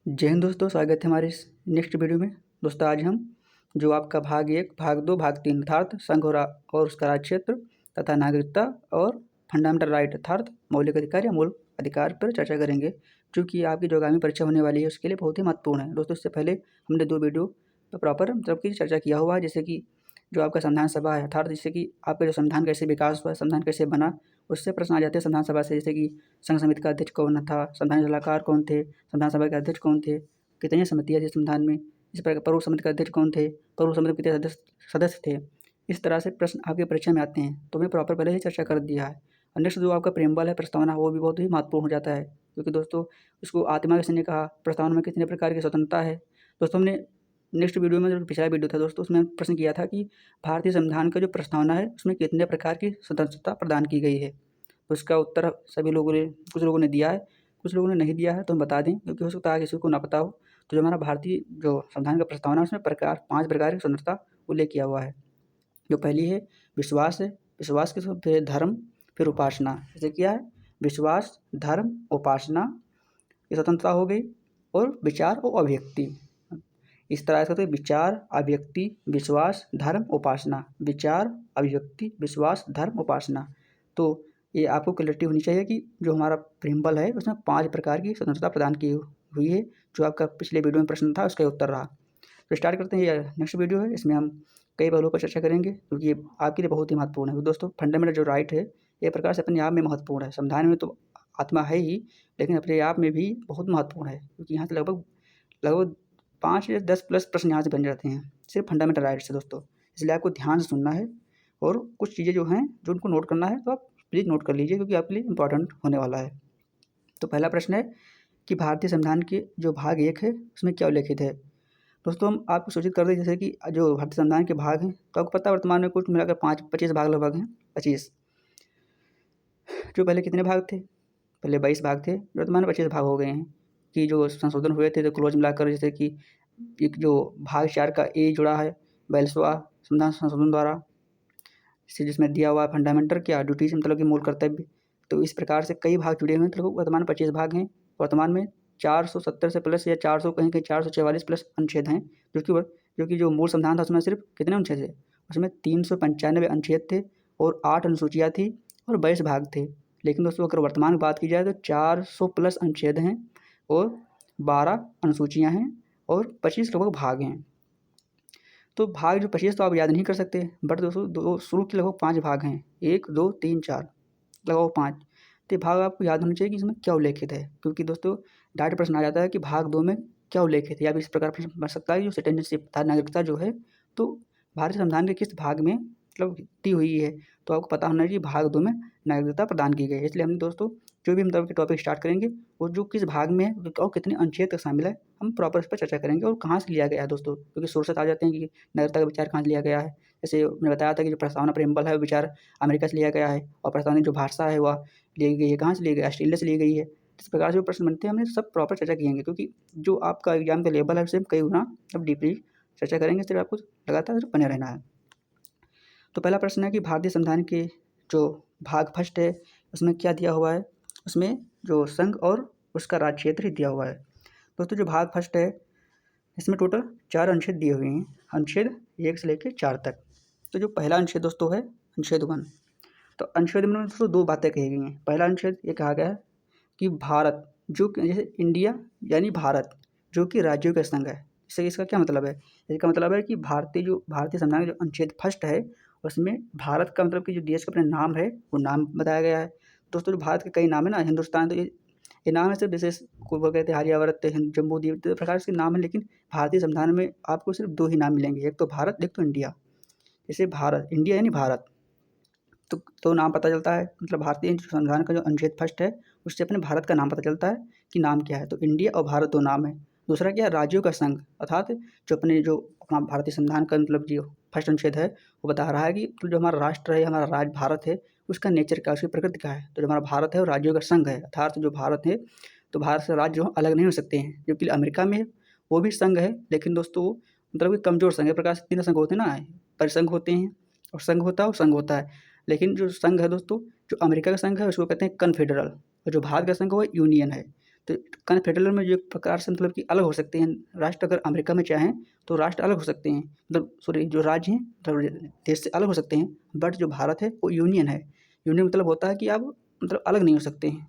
जय हिंद दोस्तों, स्वागत है हमारे इस नेक्स्ट वीडियो में। दोस्तों आज हम जो आपका भाग 1, भाग 2, भाग 3 अर्थात संघ और उसका राज्य क्षेत्र तथा नागरिकता और फंडामेंटल राइट अर्थात मौलिक अधिकार या मूल अधिकार पर चर्चा करेंगे, जो कि आपकी जो आगामी परीक्षा होने वाली है उसके लिए बहुत ही महत्वपूर्ण है। दोस्तों इससे पहले हमने 2 वीडियो पर प्रॉपर मतलब की चर्चा किया हुआ है, जैसे कि जो आपका संविधान सभा है अर्थात जैसे कि आपका जो संविधान कैसे विकास हुआ, संविधान कैसे बना, उससे प्रश्न आ जाते हैं संविधान सभा से, जैसे कि संघ समिति का अध्यक्ष कौन था, संविधान सलाहकार कौन थे, संविधान सभा के अध्यक्ष कौन थे, कितनी समितियाँ थी संविधान में, इस प्रकार पूर्व समिति के अध्यक्ष कौन थे, पूर्व समिति के कितने सदस्य थे। इस तरह से प्रश्न आपकी परीक्षा में आते हैं, तो मैं प्रॉपर पहले ही चर्चा कर दिया है। और नेक्स्ट जो आपका प्रेमबल है, प्रस्तावना, वो भी बहुत ही महत्वपूर्ण हो जाता है, क्योंकि दोस्तों इसको आत्मा किसने कहा, प्रस्तावना में कितने प्रकार की स्वतंत्रता है। दोस्तों हमने नेक्स्ट वीडियो में जो पिछला वीडियो था दोस्तों, उसमें प्रश्न किया था कि भारतीय संविधान का जो प्रस्तावना है उसमें कितने प्रकार की स्वतंत्रता प्रदान की गई है। तो इसका उत्तर सभी लोगों ने, कुछ लोगों ने दिया है, कुछ लोगों ने नहीं दिया है, तो हम बता दें, क्योंकि हो सकता है किसी को ना पता हो। तो जो हमारा भारतीय जो संविधान का प्रस्तावना है उसमें 5 प्रकार की स्वतंत्रता उल्लेख किया हुआ है। जो पहली है विश्वास है, विश्वास के साथ फिर धर्म, फिर उपासना। जैसे क्या है, विश्वास, धर्म, उपासना, ये स्वतंत्रता हो गई। और विचार और अभिव्यक्ति, इस तरह से विचार, अभिव्यक्ति, विश्वास, धर्म, उपासना, विचार, अभिव्यक्ति, विश्वास, धर्म, उपासना। तो ये आपको क्लैरिटी होनी चाहिए कि जो हमारा प्रियम्बल है उसमें 5 प्रकार की स्वतंत्रता प्रदान की हुई है, जो आपका पिछले वीडियो में प्रश्न था उसका उत्तर रहा। तो स्टार्ट करते हैं। ये नेक्स्ट वीडियो है, इसमें हम कई पहलुओं पर चर्चा करेंगे, क्योंकि ये आपके लिए बहुत ही महत्वपूर्ण है। तो दोस्तों फंडामेंटल जो राइट है ये प्रकार से अपने आप में महत्वपूर्ण है। संविधान में तो आत्मा है ही, लेकिन अपने आप में भी बहुत महत्वपूर्ण है, क्योंकि यहाँ से लगभग लगभग 5 या 10 प्लस प्रश्न यहाँ से बन जाते हैं सिर्फ फंडामेंटल राइट्स से दोस्तों। इसलिए आपको ध्यान से सुनना है और कुछ चीज़ें जो हैं जो उनको नोट करना है, तो आप प्लीज़ नोट कर लीजिए, क्योंकि आपके लिए इंपॉर्टेंट होने वाला है। तो पहला प्रश्न है कि भारतीय संविधान के जो भाग 1 है उसमें क्या उल्लेखित है। दोस्तों हम आपको सूचित कर दें, जैसे कि जो भारतीय संविधान के भाग हैं, तो आपको पता है वर्तमान में कुल मिलाकर 25 भाग लगभग हैं। 25 जो पहले कितने भाग थे, पहले 22 भाग थे, वर्तमान में 25 भाग हो गए हैं। कि जो संशोधन हुए थे तो क्लोज मिलाकर, जैसे कि एक जो भाग 4 का ए जुड़ा है 42वां संविधान संशोधन द्वारा, जिसमें दिया हुआ फंडामेंटल क्या ड्यूटीज, मतलब कि मूल कर्तव्य। तो इस प्रकार से कई भाग जुड़े हुए हैं, तो वर्तमान में 25 भाग हैं। वर्तमान में 470 से प्लस या 400 कहीं कहीं 444 प्लस अनुच्छेद हैं, जो कि जो मूल संविधान था उसमें सिर्फ कितने अनुच्छेद थे, उसमें 395 अनुच्छेद थे और 8 अनुसूचियाँ थी और 22 भाग थे। लेकिन दोस्तों अगर वर्तमान में बात की जाए तो 400 प्लस अनुच्छेद हैं और 12 अनुसूचियाँ हैं और 25 लगभग भाग हैं। तो भाग जो 25 तो आप याद नहीं कर सकते, बट दोस्तों दो शुरू के लगभग 5 भाग हैं, 1 2 3 4 लगभग 5। तो ये भाग आपको याद होना चाहिए कि इसमें क्या उल्लेखित है, क्योंकि दोस्तों डायरेक्ट प्रश्न आ जाता है कि भाग 2 में क्या उल्लेखित है, या फिर इस प्रकार प्रश्न बन सकता है कि जो सिटीजनशिप था, नागरिकता जो है, तो भारतीय संविधान के किस भाग में मतलब दी हुई है। तो आपको पता होना चाहिए भाग 2 में नागरिकता प्रदान की गई है। इसलिए हमने दोस्तों जो भी मतलब के टॉपिक स्टार्ट करेंगे वो जो किस भाग में है और कितने अनुच्छेद तक शामिल है, हम प्रॉपर इस पर चर्चा करेंगे और कहाँ से लिया गया है दोस्तों, क्योंकि सोर्सेस आ जाते हैं कि नागरिकता का विचार कहाँ से लिया गया है। जैसे मैंने बताया था कि जो प्रस्तावना प्रेमबल है वो विचार अमेरिका से लिया गया है, और प्रस्तावना जो भाषा है वह ली गई है कहाँ से ली गई, ऑस्ट्रेलिया से ली गई है। इस प्रकार से जो प्रश्न बनते हैं हमने सब प्रॉपर चर्चा किएंगे, क्योंकि जो आपका एग्जाम का लेवल है उससे हम कई गुना अब डीपली चर्चा करेंगे, सिर्फ आपको लगातार बने रहना है। तो पहला प्रश्न है कि भारतीय संविधान के जो भाग फर्स्ट है उसमें क्या दिया हुआ है, उसमें जो संघ और उसका राज्य क्षेत्र ही दिया हुआ है। दोस्तों जो भाग फर्स्ट है इसमें टोटल 4 अनुच्छेद दिए हुए हैं, अनुच्छेद 1 से लेकर 4 तक। तो जो पहला अनुच्छेद दोस्तों है अनुच्छेद 1। तो अनुच्छेद में दोस्तों 2 बातें कही गई हैं। पहला अनुच्छेद ये कहा गया है कि भारत जो कि जैसे इंडिया यानी भारत जो कि राज्यों का संघ है। इससे इसका क्या मतलब है, इसका मतलब है कि भारतीय संविधान का जो अनुच्छेद फर्स्ट है उसमें भारत का मतलब कि जो देश का अपना नाम है वो नाम बताया गया है। दोस्तों जो भारत के कई नाम है ना, हिंदुस्तान, तो ये नाम है सिर्फ, जैसे को वो कहते हैं आर्यावर्त, जम्बू द्वीप, तो प्रकार से नाम है, लेकिन भारतीय संविधान में आपको सिर्फ 2 ही नाम मिलेंगे, एक तो भारत, एक तो इंडिया। जैसे भारत, इंडिया यानी भारत, तो नाम पता चलता है, मतलब भारतीय संविधान का जो अनुच्छेद फर्स्ट है उससे अपने भारत का नाम पता चलता है कि नाम क्या है। तो इंडिया और भारत 2 नाम है। दूसरा क्या है, राज्यों का संघ, अर्थात जो अपना भारतीय संविधान का मतलब जो फर्स्ट अनुच्छेद है वो बता रहा है कि जो हमारा राष्ट्र है, हमारा राज्य भारत है, उसका नेचर क्या, उसकी प्रकृति क्या है। तो जो हमारा भारत है वो राज्यों का संघ है, अर्थात जो भारत है, तो भारत से राज्य जो अलग नहीं हो सकते हैं। जबकि अमेरिका में वो भी संघ है, लेकिन दोस्तों मतलब कि कमज़ोर संघ है। प्रकार से 3 संघ होते हैं ना, परिसंघ होते हैं और संघ होता है और संघ होता है। लेकिन जो संघ है दोस्तों, जो अमेरिका का संघ है उसको कहते हैं कन्फेडरल, और जो भारत का संघ है वो यूनियन है। तो कन्फेडरल में जो एक प्रकार से मतलब कि अलग हो सकते हैं राष्ट्र, अगर अमेरिका में चाहें तो राष्ट्र अलग हो सकते हैं, मतलब सॉरी जो राज्य हैं मतलब देश से अलग हो सकते हैं, बट जो भारत है वो यूनियन है। यूनियन मतलब होता है कि आप मतलब अलग नहीं हो सकते हैं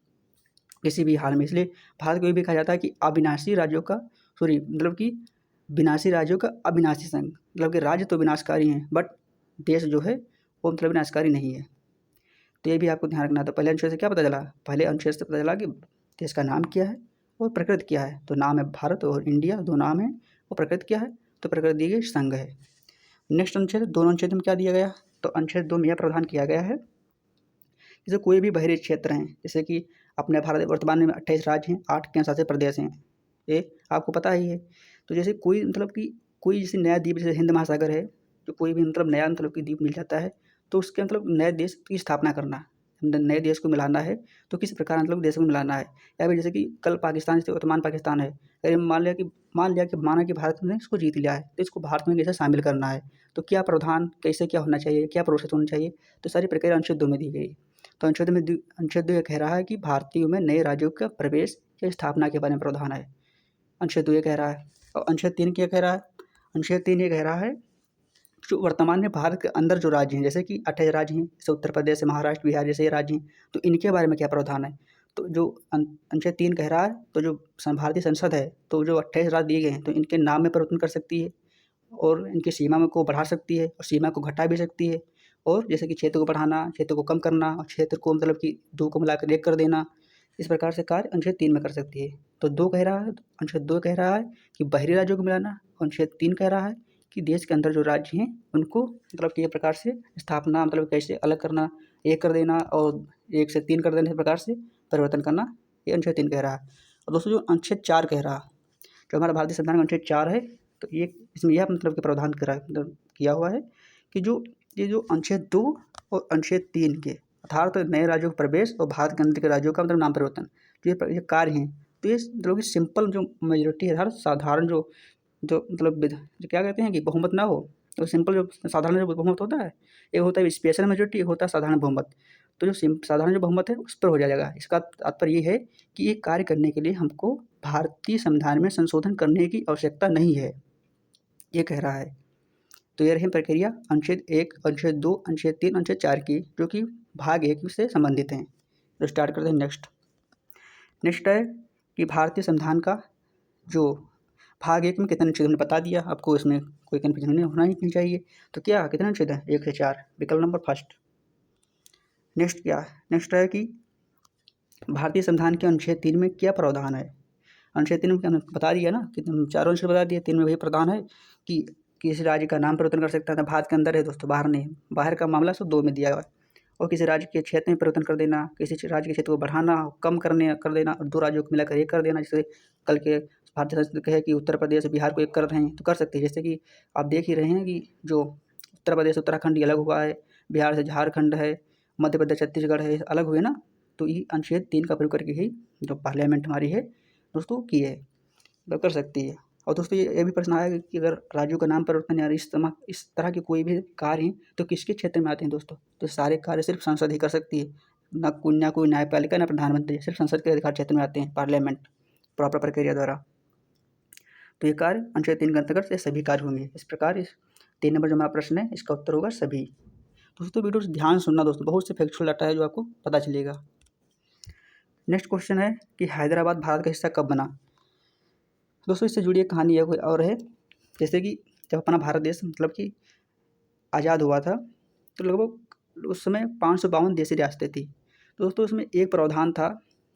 किसी भी हाल में, इसलिए भारत को ये भी कहा जाता है कि अविनाशी राज्यों का सॉरी मतलब कि विनाशी राज्यों का अविनाशी संघ, मतलब कि राज्य तो विनाशकारी हैं बट देश जो है वो मतलब विनाशकारी नहीं है। तो ये भी आपको ध्यान रखना था। पहले अनुच्छेद से क्या पता चला, पहले अनुच्छेद से पता चला कि देश का नाम क्या है और प्रकृति क्या है। तो नाम है भारत और इंडिया, दो नाम है, और प्रकृति क्या है, तो प्रकृति दी गई संघ है। नेक्स्ट अनुच्छेद, दोनों अनुच्छेद में क्या दिया गया, तो अनुच्छेद 2 में यह प्रावधान किया गया है जैसे कोई भी बाहरी क्षेत्र हैं, जैसे कि अपने भारत वर्तमान में 28 राज्य हैं, 8 केंद्र शासित प्रदेश हैं, ये आपको पता ही है। तो जैसे कोई मतलब कि कोई जैसे नया द्वीप जैसे हिंद महासागर है, तो कोई भी मतलब नया मतलब कि द्वीप मिल जाता है, तो उसके मतलब नए देश की स्थापना करना, नए देश को मिलाना है, तो किस प्रकार मतलब देश में मिलाना है। या फिर जैसे कि कल पाकिस्तान जैसे वर्तमान पाकिस्तान है, अगर माना कि भारत ने इसको जीत लिया है, तो इसको भारत में कैसे शामिल करना है, तो क्या प्रावधान कैसे क्या होना चाहिए, क्या प्रोसेस होना चाहिए, तो सारी प्रक्रिया अनुच्छेद 2 में दी गई। तो अनुच्छेद 2 ये कह रहा है कि भारतीयों में नए राज्यों का प्रवेश या स्थापना के बारे में प्रावधान है, अनुच्छेद 2 ये कह रहा है। और अनुच्छेद 3 क्या कह रहा है, अनुच्छेद 3 ये कह रहा है जो वर्तमान में भारत के अंदर जो राज्य हैं, जैसे कि 28 राज्य हैं, जैसे उत्तर प्रदेश, महाराष्ट्र, बिहार जैसे ये राज्य हैं, तो इनके बारे में क्या प्रावधान है। तो जो अनुच्छेद 3 कह रहा है, तो जो भारतीय संसद है, तो जो 28 राज्य दिए गए हैं, तो इनके नाम में परिवर्तन कर सकती है और इनकी सीमा में को बढ़ा सकती है और सीमा को घटा भी सकती है। और जैसे कि क्षेत्र को बढ़ाना, क्षेत्र को कम करना और क्षेत्र को मतलब कि 2 को मिलाकर 1 कर देना, इस प्रकार से कार्य अनुच्छेद 3 में कर सकती है। तो 2 कह रहा है, अनुच्छेद 2 कह रहा है कि बाहरी राज्यों को मिलाना, अनुच्छेद 3 कह रहा है कि देश के अंदर जो राज्य हैं उनको मतलब कि ये प्रकार से स्थापना मतलब कैसे अलग करना, 1 कर देना और 1 से 3 कर देने इस प्रकार से परिवर्तन करना, ये अनुच्छेद 3 कह रहा है। और दोस्तों जो अनुच्छेद 4 कह रहा है, जो हमारा भारतीय संविधान का अनुच्छेद 4 है, तो ये इसमें यह मतलब कि प्रावधान करा मतलब किया हुआ है कि ये जो अनुच्छेद 2 और अनुच्छेद 3 के अर्थात नए राज्यों का प्रवेश और भारत के अंदर के राज्यों का मतलब नाम परिवर्तन, जो ये कार्य हैं, तो ये मतलब कि सिंपल जो मेजोरिटी है, साधारण जो जो मतलब जो क्या कहते हैं कि बहुमत ना हो, तो सिंपल जो साधारण जो बहुमत होता है, एक होता है स्पेशल मेजोरिटी, एक होता है साधारण बहुमत। तो जो साधारण जो बहुमत है उस पर हो जाएगा। इसका तात्पर्य ये है कि ये कार्य करने के लिए हमको भारतीय संविधान में संशोधन करने की आवश्यकता नहीं है, ये कह रहा है। तो ये रही प्रक्रिया अनुच्छेद 1, अनुच्छेद 2, अनुच्छेद 3, अनुच्छेद 4 की, जो कि भाग 1 से संबंधित हैं। तो स्टार्ट करते हैं नेक्स्ट है कि भारतीय संविधान का जो भाग 1 में कितने अनुच्छेद हमने बता दिया आपको, इसमें कोई कन्फ्यूजन नहीं होना ही नहीं चाहिए। तो क्या कितने अनुच्छेद हैं, 1 से 4, विकल्प नंबर फर्स्ट। नेक्स्ट क्या है, नेक्स्ट है कि भारतीय संविधान के अनुच्छेद 3 में क्या प्रावधान है। अनुच्छेद 3 में क्या बता दिया ना कि चारों अनुच्छेद बता दिए, 3 में वही प्रावधान है कि किसी राज्य का नाम परिवर्तन कर सकता है, भारत के अंदर है दोस्तों, बाहर नहीं, बाहर का मामला सब 2 में दिया हुआ है। और किसी राज्य के क्षेत्र में परिवर्तन कर देना, किसी राज्य के क्षेत्र को बढ़ाना, कम कर देना और 2 राज्यों को मिलाकर 1 कर देना। जैसे कल के भारतीय संसद कहे कि उत्तर प्रदेश बिहार को 1 कर रहे हैं, तो कर सकते हैं। जैसे कि आप देख ही रहे हैं कि जो उत्तर प्रदेश उत्तराखंड ये अलग हुआ है, बिहार से झारखंड है, मध्य प्रदेश छत्तीसगढ़ है, अलग हुए ना। तो ये अनुच्छेद 3 का प्रयोग करके ही जो पार्लियामेंट हमारी है दोस्तों की है, मतलब कर सकती है। और दोस्तों ये भी प्रश्न आया कि अगर राज्यों का नाम परिवर्तन या इस तरह के कोई भी कार्य हैं तो किसके क्षेत्र में आते हैं दोस्तों, तो सारे कार्य सिर्फ संसद ही कर सकती है, ना कोई न्यायपालिका ना प्रधानमंत्री, सिर्फ संसद के अधिकार क्षेत्र में आते हैं, पार्लियामेंट प्रॉपर प्रक्रिया द्वारा। तो ये कार्य अनुच्छेद 3 के अंतर्गत से सभी कार्य होंगे। इस प्रकार इस 3 नंबर जो हमारा प्रश्न है इसका उत्तर होगा सभी। दोस्तों वीडियो ध्यान सुनना दोस्तों, बहुत से फैक्चुअल डाटा है जो आपको पता चलेगा। नेक्स्ट क्वेश्चन है कि हैदराबाद भारत का हिस्सा कब बना। दोस्तों इससे जुड़ी एक कहानी है कोई और है, जैसे कि जब अपना भारत देश मतलब कि आज़ाद हुआ था, तो लगभग उस समय 552 देशी रियासतें थी। तो दोस्तों उसमें एक प्रावधान था,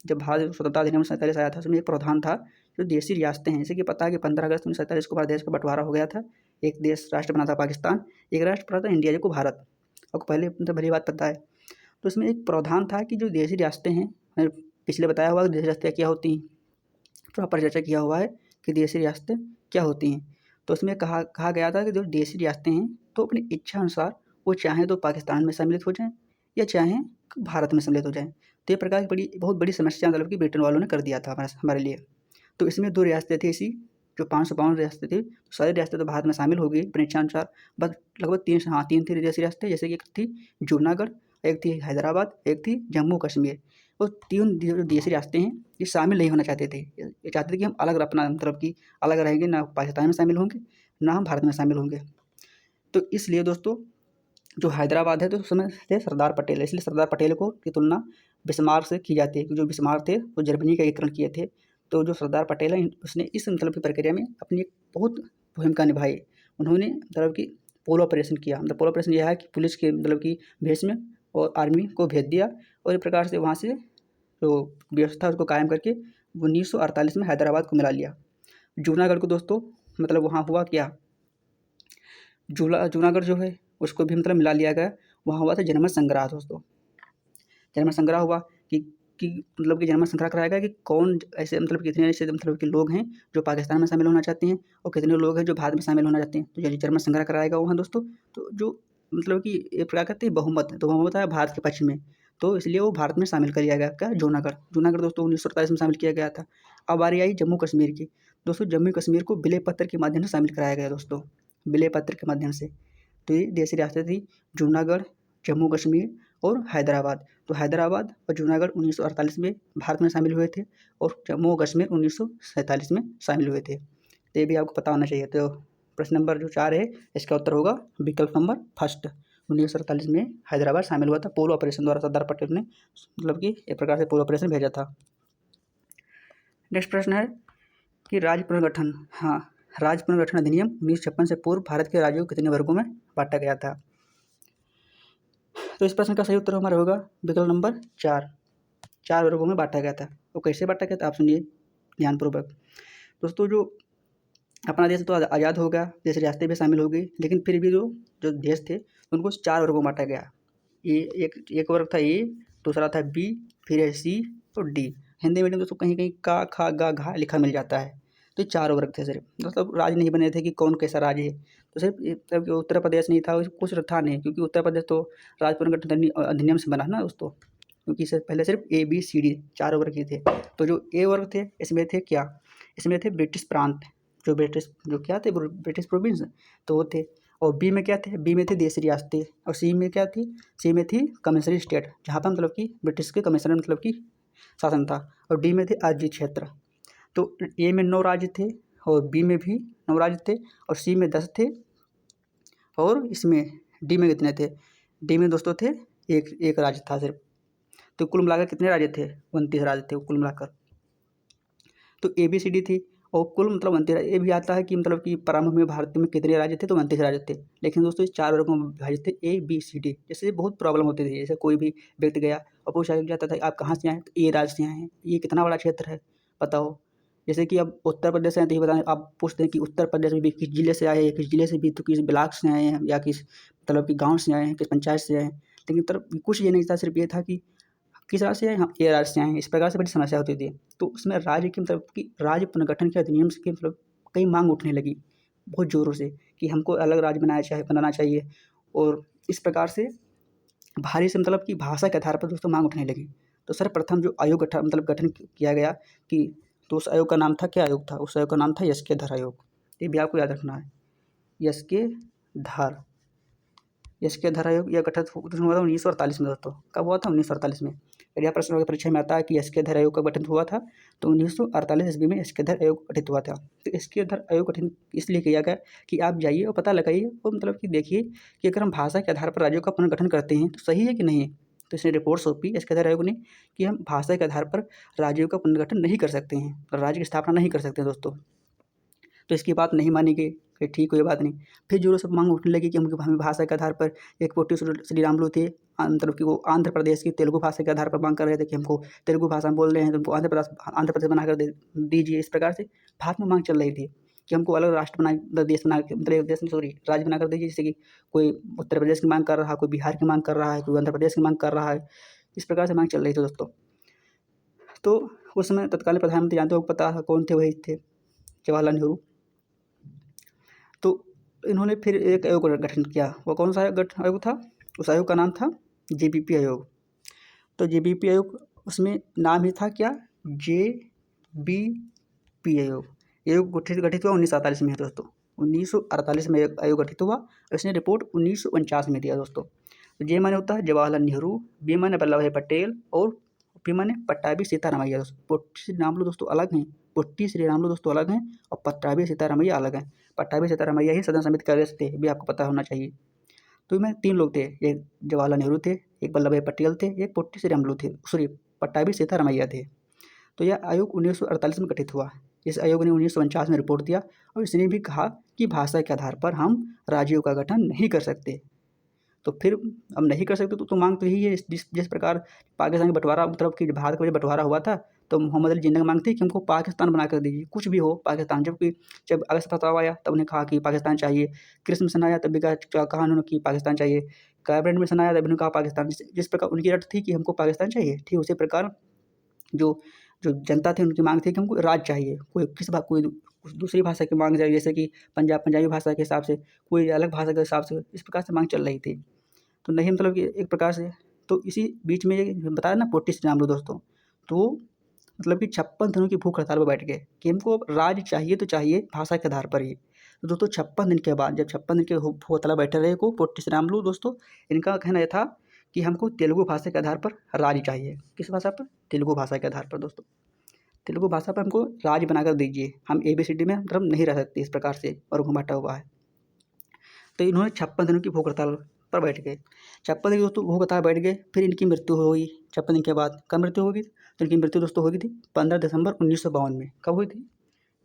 जब भारत स्वतंत्रता अधिनियम 47 आया था, उसमें एक प्रावधान था जो देशी रियासतें हैं, जैसे कि पता है कि 15 अगस्त 1947 को भारत देश का बंटवारा हो गया था, एक देश राष्ट्र बना था पाकिस्तान, एक राष्ट्र बना था इंडिया, जो भारत, आपको पहले मतलब भली बात पता है। तो इसमें एक प्रावधान था कि जो देशी रियासतें हैं, मैंने पिछले बताया हुआ कि देशी रियासतें क्या होती हैं, प्रॉपर चर्चा किया हुआ है कि देशी रियासतें क्या होती हैं। तो उसमें कहा गया था कि जो देशी रियासतें हैं तो अपनी इच्छा अनुसार वो चाहें तो पाकिस्तान में सम्मिलित हो जाएं या चाहें भारत में सम्मिलित हो जाएं। तो ये प्रकार की बहुत बड़ी समस्या मतलब कि ब्रिटेन वालों ने कर दिया था हमारे लिए। तो इसमें 2 रियासतें थी ऐसी, जो 552 रियासतें थी, तो सारी रियासतें तो भारत में शामिल हो गई अपनी इच्छा अनुसार, बस लगभग 3 थी देशी रियासतें, जैसे कि एक थी जूनागढ़, एक थी हैदराबाद, एक थी जम्मू कश्मीर। और 3 जो देशी रियासतें हैं ये शामिल नहीं होना चाहते थे। ये चाहते थे कि हम अलग अपना मतलब कि अलग रहेंगे, ना पाकिस्तान में शामिल होंगे, ना हम भारत में शामिल होंगे। तो इसलिए दोस्तों जो हैदराबाद है तो उस समय थे सरदार पटेल, इसलिए सरदार पटेल को की तुलना बिस्मार्क से की जाती है, क्योंकि जो बिस्मार्क थे वो जर्मनी का एकीकरण किए थे। तो जो सरदार पटेल है उसने इस मतलब की प्रक्रिया में अपनी एक बहुत भूमिका निभाई। उन्होंने मतलब कि पोलो ऑपरेशन किया। मतलब पोलो ऑपरेशन यह है कि पुलिस के मतलब की भेष में और आर्मी को भेज दिया और इस प्रकार से वहाँ से जो व्यवस्था उसको कायम करके 1948 में हैदराबाद को मिला लिया। जूनागढ़ को दोस्तों मतलब वहाँ हुआ क्या, जूनागढ़ जो है उसको भी मतलब मिला लिया गया। वहाँ हुआ था जनमत संग्रह दोस्तों। जनमत संग्रह हुआ कि मतलब कि जनमत संग्रह कराया गया कि कौन ऐसे मतलब कितने ऐसे मतलब कि लोग हैं जो पाकिस्तान में शामिल होना चाहते हैं और कितने लोग हैं जो भारत में शामिल होना चाहते हैं। तो ये जनमत संग्रह कराया गया वहाँ दोस्तों। तो जो मतलब कि ये क्या कहते हैं बहुमत, तो बहुमत है भारत के पक्ष में, तो इसलिए वो भारत में शामिल कर लिया गया। क्या जूनागढ़, जूनागढ़ दोस्तों 1947 में शामिल किया गया था। अब बारी आई जम्मू कश्मीर की। दोस्तों जम्मू कश्मीर को विलय पत्र के माध्यम से शामिल कराया गया दोस्तों, विलय पत्र के माध्यम से। तो ये देशी रियासतें थी जूनागढ़, जम्मू कश्मीर और हैदराबाद। तो हैदराबाद और जूनागढ़ 1948 में भारत में शामिल हुए थे और जम्मू और कश्मीर 1947 में शामिल हुए थे। तो ये भी आपको पता होना चाहिए। तो प्रश्न नंबर जो 4 है इसका उत्तर होगा विकल्प नंबर फर्स्ट। 1948 में हैदराबाद शामिल हुआ था पोलो ऑपरेशन द्वारा। सरदार पटेल ने मतलब कि एक प्रकार से पोलो ऑपरेशन भेजा था। नेक्स्ट प्रश्न है कि राज्य पुनर्गठन, हाँ, राज्य पुनर्गठन अधिनियम 1956 से पूर्व भारत के राज्यों को कितने वर्गों में बांटा गया था। तो इस प्रश्न का सही उत्तर हमारा होगा विकल्प नंबर 4, 4 वर्गों में बांटा गया था। तो कैसे बांटा गया था आप सुनिए ध्यानपूर्वक। दोस्तों जो अपना देश तो आज़ाद हो गया, देश रियासतें भी शामिल हो गई, लेकिन फिर भी जो देश थे उनको 4 वर्गों में बांटा गया। एक वर्ग था ए, दूसरा था बी, फिर है सी और डी। हिंदी मीडियम दोस्तों कहीं कहीं का, खा, गा, घा लिखा मिल जाता है। तो 4 वर्ग थे सिर्फ, मतलब राज्य नहीं बने थे कि कौन कैसा राज्य है। तो सिर्फ उत्तर प्रदेश नहीं था, कुछ था नहीं, क्योंकि उत्तर प्रदेश तो राज्य पुनर्गठन अधिनियम से बना ना दोस्तों, क्योंकि इससे पहले सिर्फ ए बी सी डी 4 वर्ग ही थे। तो जो ए वर्ग थे इसमें थे क्या, इसमें थे ब्रिटिश प्रांत, जो क्या थे ब्रिटिश प्रोविंस, तो वो थे। और बी में क्या थे, बी में थे देशी रियासतें। और सी में क्या थी, सी में थी कमिश्नरी स्टेट, जहाँ पर मतलब कि ब्रिटिश के कमिश्नर मतलब कि शासन था। और डी में थे राज्य क्षेत्र। तो ए में 9 राज्य थे और बी में भी 9 राज्य थे और सी में 10 थे और इसमें डी में कितने थे, डी में दोस्तों थे एक राज्य था सिर्फ। तो कुल मिलाकर कितने राज्य थे, 29 राज्य थे कुल मिलाकर। तो ए बी सी डी थी और कुल मतलब 29। ये भी आता है कि मतलब कि प्रारंभ में भारत में कितने राज्य थे, तो 29 राज्य थे। लेकिन दोस्तों इस 4 वर्गों में विभाजित थे ए बी सी डी। जैसे बहुत प्रॉब्लम होती थी, जैसे कोई भी व्यक्ति गया और पूछा जाता था आप कहाँ से आए, तो ये राज्य से आए हैं, ये कितना बड़ा क्षेत्र है बताओ। जैसे कि अब उत्तर प्रदेश से आए तो ये बताएं, आप पूछते हैं कि उत्तर प्रदेश में भी किस जिले से आए हैं, किस जिले से भी, तो किस ब्लॉक से आए हैं या किस मतलब कि गाँव से आए हैं, किस पंचायत से आए हैं। लेकिन तब कुछ ये नहीं था, सिर्फ ये था कि किस राज्य से आए, हम ए राज्य से आए हैं। इस प्रकार से बड़ी समस्या होती थी। तो उसमें राज्य की मतलब कि राज्य पुनर्गठन के अधिनियम की मतलब कई मांग उठने लगी बहुत ज़ोरों से कि हमको अलग राज्य बनाना चाहिए। और इस प्रकार से भारी से मतलब कि भाषा के आधार पर दोस्तों मांग उठने लगी। तो सर्वप्रथम जो आयोग गठन किया गया कि, तो उस आयोग का नाम था, क्या आयोग था, उस आयोग का नाम था यस्के धर आयोग। ये भी आपको याद रखना है, यस्के धर आयोग। यह गठित हुआ था 1948 में दोस्तों। कब हुआ था, 1948 में। और यह प्रश्न परीक्षा में आता है कि एसके धर आयोग कब गठित हुआ था, तो 1948 ईस्वी में एसके धर आयोग गठित हुआ था। तो एसके धर आयोग गठित इसलिए किया गया कि आप जाइए और पता लगाइए और मतलब कि देखिए कि अगर हम भाषा के आधार पर राज्यों का पुनर्गठन करते हैं तो सही है कि नहीं है। तो इसने रिपोर्ट सौंपी एसके धर आयोग ने कि हम भाषा के आधार पर राज्यों का पुनर्गठन नहीं कर सकते हैं, राज्य की स्थापना नहीं कर सकते दोस्तों। तो इसकी बात नहीं मानी गई कि ठीक कोई बात नहीं। फिर जोरों से मांग उठने लगी कि हमें भाषा के आधार पर, एक पोटी श्रीरामुलु थे मतलब कि वो आंध्र प्रदेश की तेलुगु भाषा के आधार पर मांग कर रहे थे कि हमको तेलुगु भाषा बोल रहे हैं तो हमको आंध्र प्रदेश बना कर दीजिए। इस प्रकार से भारत में मांग चल रही थी कि हमको अलग राष्ट्र बना, देश बना, मतलब देश में सॉरी राज्य बना कर दीजिए। जैसे कि कोई उत्तर प्रदेश की मांग कर रहा है, कोई बिहार की मांग कर रहा है, कोई आंध्र प्रदेश की मांग कर रहा है। इस प्रकार से मांग चल रही थी दोस्तों। तो उस समय तत्कालीन प्रधानमंत्री जानते हो, पता है कौन थे, वही थे जवाहरलाल नेहरू। तो इन्होंने फिर एक आयोग का गठन किया। वो कौन सा आयोग था, उस आयोग का नाम था जेबीपी आयोग। तो जेबीपी आयोग, उसमें नाम ही था क्या, जेबीपी आयोग। आयोग गठित हुआ 1948 में है दोस्तों। 1948 में आयोग गठित हुआ और इसने रिपोर्ट 1949 में दिया दोस्तों। तो जे माने होता है जवाहरलाल नेहरू, बी माने वल्लभ भाई पटेल और पी माने पट्टाभी सीतारामैया दोस्तों। पोट्टी श्रीरामुलु दोस्तों अलग हैं, पोट्टी श्रीरामुलु दोस्तों अलग हैं और पट्टाभी सीतारामैया अलग हैं। पट्टाभी सीतारामैया ही सदन समिति के सदस्य थे, ये भी आपको पता होना चाहिए। तो इनमें 3 लोग थे, एक जवाहरलाल नेहरू थे, एक वल्लभ भाई पटेल थे, एक पोट्टी श्रीरामुलु थे, सॉरी पट्टाभी सीतारामैया थे। तो यह आयोग 1948 में गठित हुआ। इस आयोग ने 1949 में रिपोर्ट दिया और इसने भी कहा कि भाषा के आधार पर हम राज्यों का गठन नहीं कर सकते। तो फिर हम नहीं कर सकते तो मांग तो यही है, जिस प्रकार पाकिस्तान का बंटवारा, मतलब कि भारत का जब बंटवारा हुआ था तो मोहम्मद अली जिन्ना मांग थी कि हमको पाकिस्तान बना कर दीजिए, कुछ भी हो पाकिस्तान। जब अगस्त फतवा आया तब उन्हें कहा कि पाकिस्तान चाहिए, क्रिस मिशन आया तब भी कहा उन्होंने कि पाकिस्तान चाहिए, कैबिनेट मिशन आया तब उन्होंने कहा पाकिस्तान। जिस प्रकार उनकी रट थी कि हमको पाकिस्तान चाहिए, ठीक उसी प्रकार जो जो जनता थी उनकी मांग थी कि हमको राज्य चाहिए, कोई दूसरी भाषा की मांग चाहिए, जैसे कि पंजाबी भाषा के हिसाब से, कोई अलग भाषा के हिसाब से, इस प्रकार से मांग चल रही थी। तो नहीं, मतलब कि एक प्रकार से तो इसी बीच में ये बताया ना पोट्टी श्रीरामुलु दोस्तों, तो मतलब कि 56 दिनों की भूख हड़ताल पर बैठ गए कि हमको राज्य चाहिए तो चाहिए भाषा के आधार पर ही। तो दोस्तों 56 दिन के बाद, जब 56 दिन के भूख हड़ताल बैठे रहे को पोट्टी श्रीरामुलु दोस्तों, इनका कहना यह था कि हमको तेलुगु भाषा के आधार पर राज्य चाहिए। किस भाषा पर? तेलुगु भाषा के आधार पर दोस्तों, तेलुगु भाषा पर हमको राज्य बनाकर दीजिए, हम ABCD में मतलब नहीं रह सकते इस प्रकार से, और बांटा हुआ है। तो इन्होंने 56 दिनों की भूख हड़ताल पर बैठ गए। 56 दिन दोस्तों भूख हड़ताल बैठ गए, फिर इनकी मृत्यु हो गई 56 दिन के बाद। कब मृत्यु होगी? तो इनकी मृत्यु दोस्तों हो गई थी 15 दिसंबर 1952 में। कब हुई थी?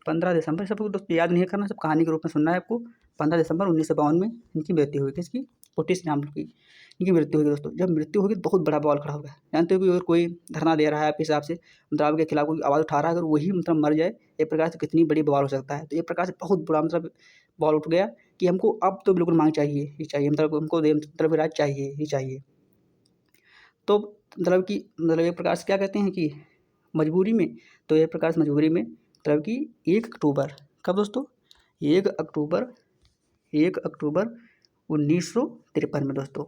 15 दिसंबर। सबको दोस्तों याद नहीं करना, सब कहानी के रूप में सुनना है आपको। 15 दिसंबर 1952 में इनकी मृत्यु हुई। किसकी? पोट्टी श्रीरामुलु की। इनकी मृत्यु हुई दोस्तों। जब मृत्यु होगी तो बहुत बड़ा बवाल खड़ा हो गया। जानते हो कि अगर कोई धरना दे रहा है आपके हिसाब से, मतलब आपके खिलाफ कोई आवाज़ उठा रहा है, अगर वही मतलब मर जाए, एक प्रकार से कितनी बड़ी बवाल हो सकता है। तो एक प्रकार से बहुत बड़ा मतलब बवाल उठ गया कि हमको अब तो बिल्कुल मांग चाहिए ही चाहिए, मतलब हमको मतलब राज्य चाहिए ही चाहिए। तो मतलब एक प्रकार से क्या कहते हैं कि मजबूरी में, तो एक प्रकार से मजबूरी में मतलब कि 1 अक्टूबर, कब दोस्तों? 1 अक्टूबर 1953 में दोस्तों,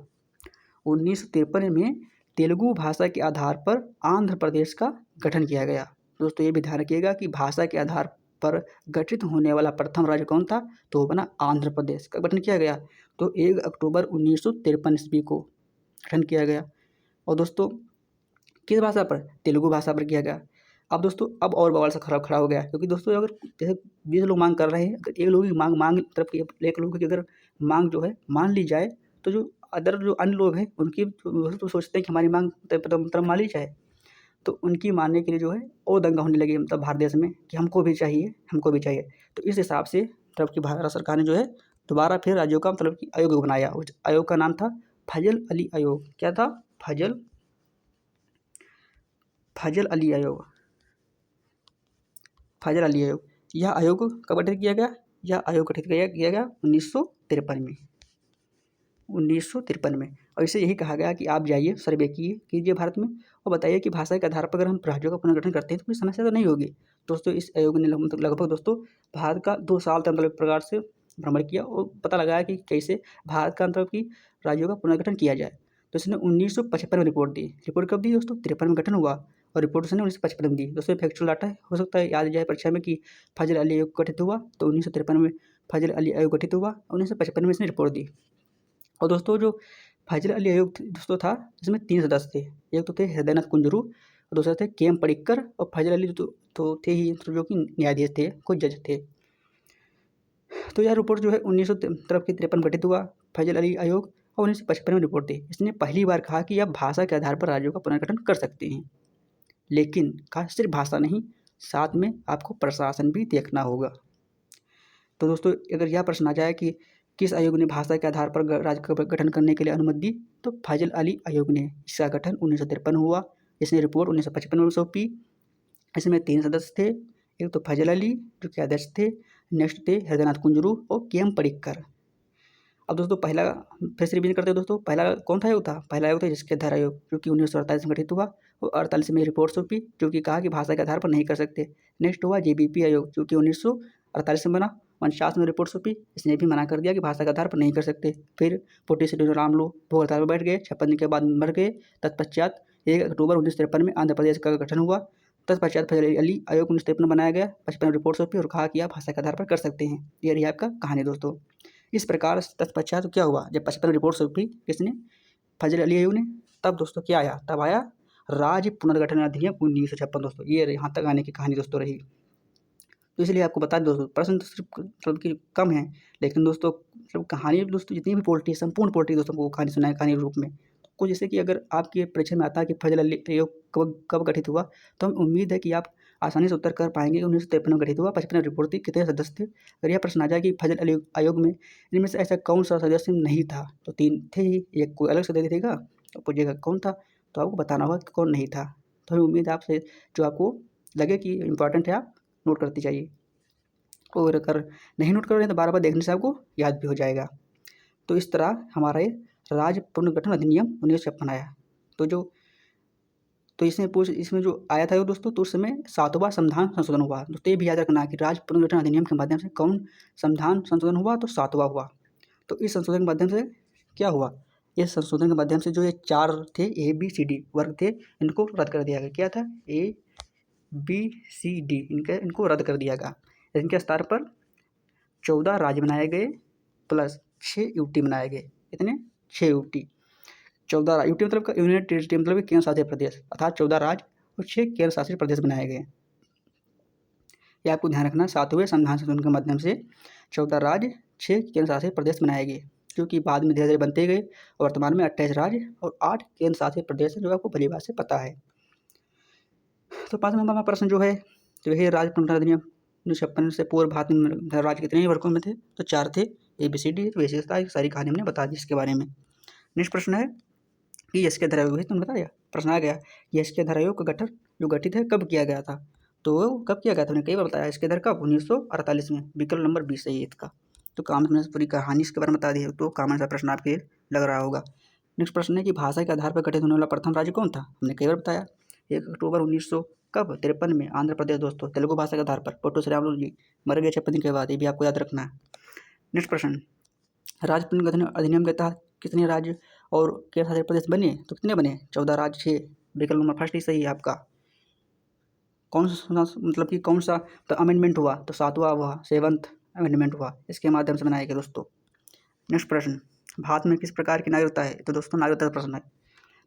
1953 में तेलुगु भाषा के आधार पर आंध्र प्रदेश का गठन किया गया। दोस्तों ये भी ध्यान रखिएगा कि भाषा के आधार पर गठित होने वाला प्रथम राज्य कौन था? तो वो बना आंध्र प्रदेश। का गठन किया गया तो 1 अक्टूबर 1953 ईस्वी को गठन किया गया। और दोस्तों किस भाषा पर? तेलुगु भाषा पर किया गया। अब दोस्तों अब और बवाल सा खड़ा हो गया, क्योंकि दोस्तों अगर जैसे 20 लोग मांग कर रहे हैं, अगर एक लोग की मांग तरफ एक लोगों की अगर मांग जो है मान ली जाए, तो जो अन्य लोग हैं उनकी तो सोचते हैं कि हमारी मांग मतलब मान ली जाए, तो उनकी मानने के लिए जो है और दंगा होने लगे मतलब भारत देश में कि हमको भी चाहिए, हमको भी चाहिए। तो इस हिसाब से मतलब कि भारत सरकार ने जो है दोबारा फिर राज्यों का मतलब कि आयोग बनाया। उस आयोग का नाम था फजल अली आयोग। क्या था? फजल अली आयोग। फजल अली आयोग। यह आयोग कब गठित किया गया? यह आयोग गठित किया गया 1953 में। 1953 में। और इसे यही कहा गया कि आप जाइए, सर्वे कीजिए भारत में और बताइए कि भाषा के आधार पर अगर हम राज्यों का पुनर्गठन करते हैं तो कोई समस्या तो नहीं होगी। दोस्तों इस आयोग ने लगभग दोस्तों भारत का 2 साल तक मतलब एक प्रकार से भ्रमण किया और पता लगाया कि कैसे भारत का मतलब कि राज्यों का पुनर्गठन किया जाए। तो इसने 1955 में रिपोर्ट दी। रिपोर्ट कब दी दोस्तों? 53 में गठन हुआ और रिपोर्ट उसने 1955 में दी। दोस्तों फैक्चुअल डाटा है, हो सकता है याद जाए परीक्षा में कि फजल अली आयोग गठित हुआ, तो 1953 में फजल अली आयोग गठित हुआ, 1955 में इसने रिपोर्ट दी। और दोस्तों जो फजल अली आयोग दोस्तों था, इसमें 3 सदस्य थे। एक तो थे हृदयनाथ कुंजरू और दूसरे थे KM पडिक्कर और फजल अली तो थे ही जो कि न्यायाधीश थे, खुद जज थे। तो यह रिपोर्ट जो है 1953 गठित हुआ फजल अली आयोग और 1955 में रिपोर्ट दी। इसने पहली बार कहा कि आप भाषा के आधार पर राज्यों का पुनर्गठन कर सकते हैं, लेकिन कहा सिर्फ भाषा नहीं, साथ में आपको प्रशासन भी देखना होगा। तो दोस्तों अगर यह प्रश्न आ जाए कि किस आयोग ने भाषा के आधार पर राज्य का गठन करने के लिए अनुमति दी, तो फजल अली आयोग ने। इसका गठन 1953 हुआ। इसने रिपोर्ट 1955 में सौंपी। इसमें 3 सदस्य थे, एक तो फजल अली जो कि अध्यक्ष थे, नेक्स्ट थे हृदयनाथ कुंजरू और KM पडिक्कर। अब दोस्तों पहला फिर से रिवीजन करते हैं दोस्तों। पहला कौन था आयोग था? पहला आयोग था जिसके आधार आयोग, जो कि 1948 में गठित हुआ और 48 में रिपोर्ट सौंपी, जो कि कहा कि भाषा के आधार पर नहीं कर सकते। नेक्स्ट हुआ JBP आयोग, जो कि 1948 में बना, 49 में रिपोर्ट सौंपी। इसने भी मना कर दिया कि भाषा के आधार पर नहीं कर सकते। फिर पोट्टी श्रीरामुलु भूख हड़ताल पर बैठ गए, 56 दिन के बाद मर गए। तत्पश्चात 1 अक्टूबर 1953 में आंध्र प्रदेश का गठन हुआ। तत्पश्चात फजल अली आयोग 1953 बनाया गया, 55 में रिपोर्ट सौंपी और कहा कि आप भाषा के आधार पर कर सकते हैं। ये रही आपका कहानी दोस्तों। इस प्रकार तत्पश्चात क्या हुआ? जब 55 में रिपोर्ट सौंपी किसने? फजल अली आयोग ने। तब दोस्तों क्या आया? तब आया राज्य पुनर्गठन अधिनियम 1956 दोस्तों। ये यहाँ तक आने की कहानी दोस्तों रही। तो इसलिए आपको बता दें दोस्तों, प्रश्न तो सिर्फ मतलब कि कम है, लेकिन दोस्तों मतलब कहानी दोस्तों जितनी भी पोलिटी संपूर्ण पोलिटी दोस्तों को कहानी सुनाए कहानी रूप में। तो जैसे कि अगर आपके परीक्षा में आता है कि फजल अली आयोग कब कब गठित हुआ, तो हमें उम्मीद है कि आप आसानी से उत्तर कर पाएंगे। 1953 में गठित हुआ। 55 रिपोर्ट थी, कितने सदस्य थे। अगर यह प्रश्न आ जाए कि फजल अली आयोग में इनमें से ऐसा कौन सा सदस्य नहीं था, तो 3 थे ही, एक कोई अलग से दे देगा तो पूछेगा कौन था, तो आपको बताना होगा कि कौन नहीं था। तो हमें उम्मीद है आपसे जो आपको लगे कि इंपॉर्टेंट है आप नोट करती जाइए, और अगर नहीं नोट कर रहे हैं तो बार बार देखने से आपको याद भी हो जाएगा। तो इस तरह हमारा ये राज्य पुनर्गठन अधिनियम 1956 आया। तो इसमें जो आया था वो दोस्तों, तो उस समय 7वां संविधान संशोधन हुआ। दोस्तों ये भी याद रखना कि राज्य पुनर्गठन अधिनियम के माध्यम से कौन संविधान संशोधन हुआ, तो 7वां हुआ। तो इस संशोधन के माध्यम से क्या हुआ, इस संशोधन के माध्यम से जो ये 4 थे ABCD वर्ग थे, इनको रद्द कर दिया गया। क्या था ABCD, इनको रद्द कर दिया गया। इनके स्तर पर 14 राज्य बनाए गए प्लस 6 UT बनाए गए। इतने 6 UT, 14 UT मतलब यूनियन टेरिटरी मतलब केंद्र शासित प्रदेश, अर्थात 14 राज्य और 6 केंद्र शासित प्रदेश बनाए गए। यह आपको ध्यान रखना, 7वें संविधान संशोधन के माध्यम से 14 राज्य 6 केंद्र शासित प्रदेश बनाए गए, क्योंकि बाद में धीरे धीरे बनते गए। वर्तमान में 28 राज्य और 8 केंद्र शासित प्रदेश है, जो आपको भली बात से पता है। तो 5 नंबर का प्रश्न जो है, तो यही राज्य पुनर्गठन अधिनियम 1956 से पूर्व भारत में राज्य कितने वर्गों में थे, तो 4 थे ABCD। तो ऐसी सारी कहानी हमने बता दी इसके बारे में। नेक्स्ट प्रश्न है कि यश के धारायोग, तुमने बताया प्रश्न आ गया, यश के धारायोग का गठन जो गठित है कब किया गया था, तो कब किया गया था, कई बार बताया। इसके अंदर कब, 1948 में। विकल्प नंबर 20 है इसका। तो कॉमन से पूरी कहानी इसके बारे में बता दी है, तो कॉमन सा प्रश्न आपके लग रहा होगा। नेक्स्ट प्रश्न है कि भाषा के आधार पर गठित होने वाला प्रथम राज्य कौन था, हमने कई बार बताया। 1 अक्टूबर 1953 में आंध्र प्रदेश दोस्तों, तेलुगु भाषा के आधार पर। पोटो श्रीरामुलु जी मर गए 56 दिन के बाद, ये भी आपको याद रखना है। नेक्स्ट प्रश्न, राज्य पुनर्गठन अधिनियम के तहत कितने राज्य और केंद्र शासित प्रदेश बने, तो कितने बने, 14 राज्य 6। विकल्प नंबर फर्स्ट ही सही है आपका। कौन सा मतलब कि कौन सा तो अमेंडमेंट हुआ, तो 7वां हुआ, 7th अमेंडमेंट हुआ, इसके माध्यम से बनाया गया दोस्तों। नेक्स्ट प्रश्न, भारत में किस प्रकार की नागरिकता है, तो दोस्तों नागरिकता का प्रश्न है।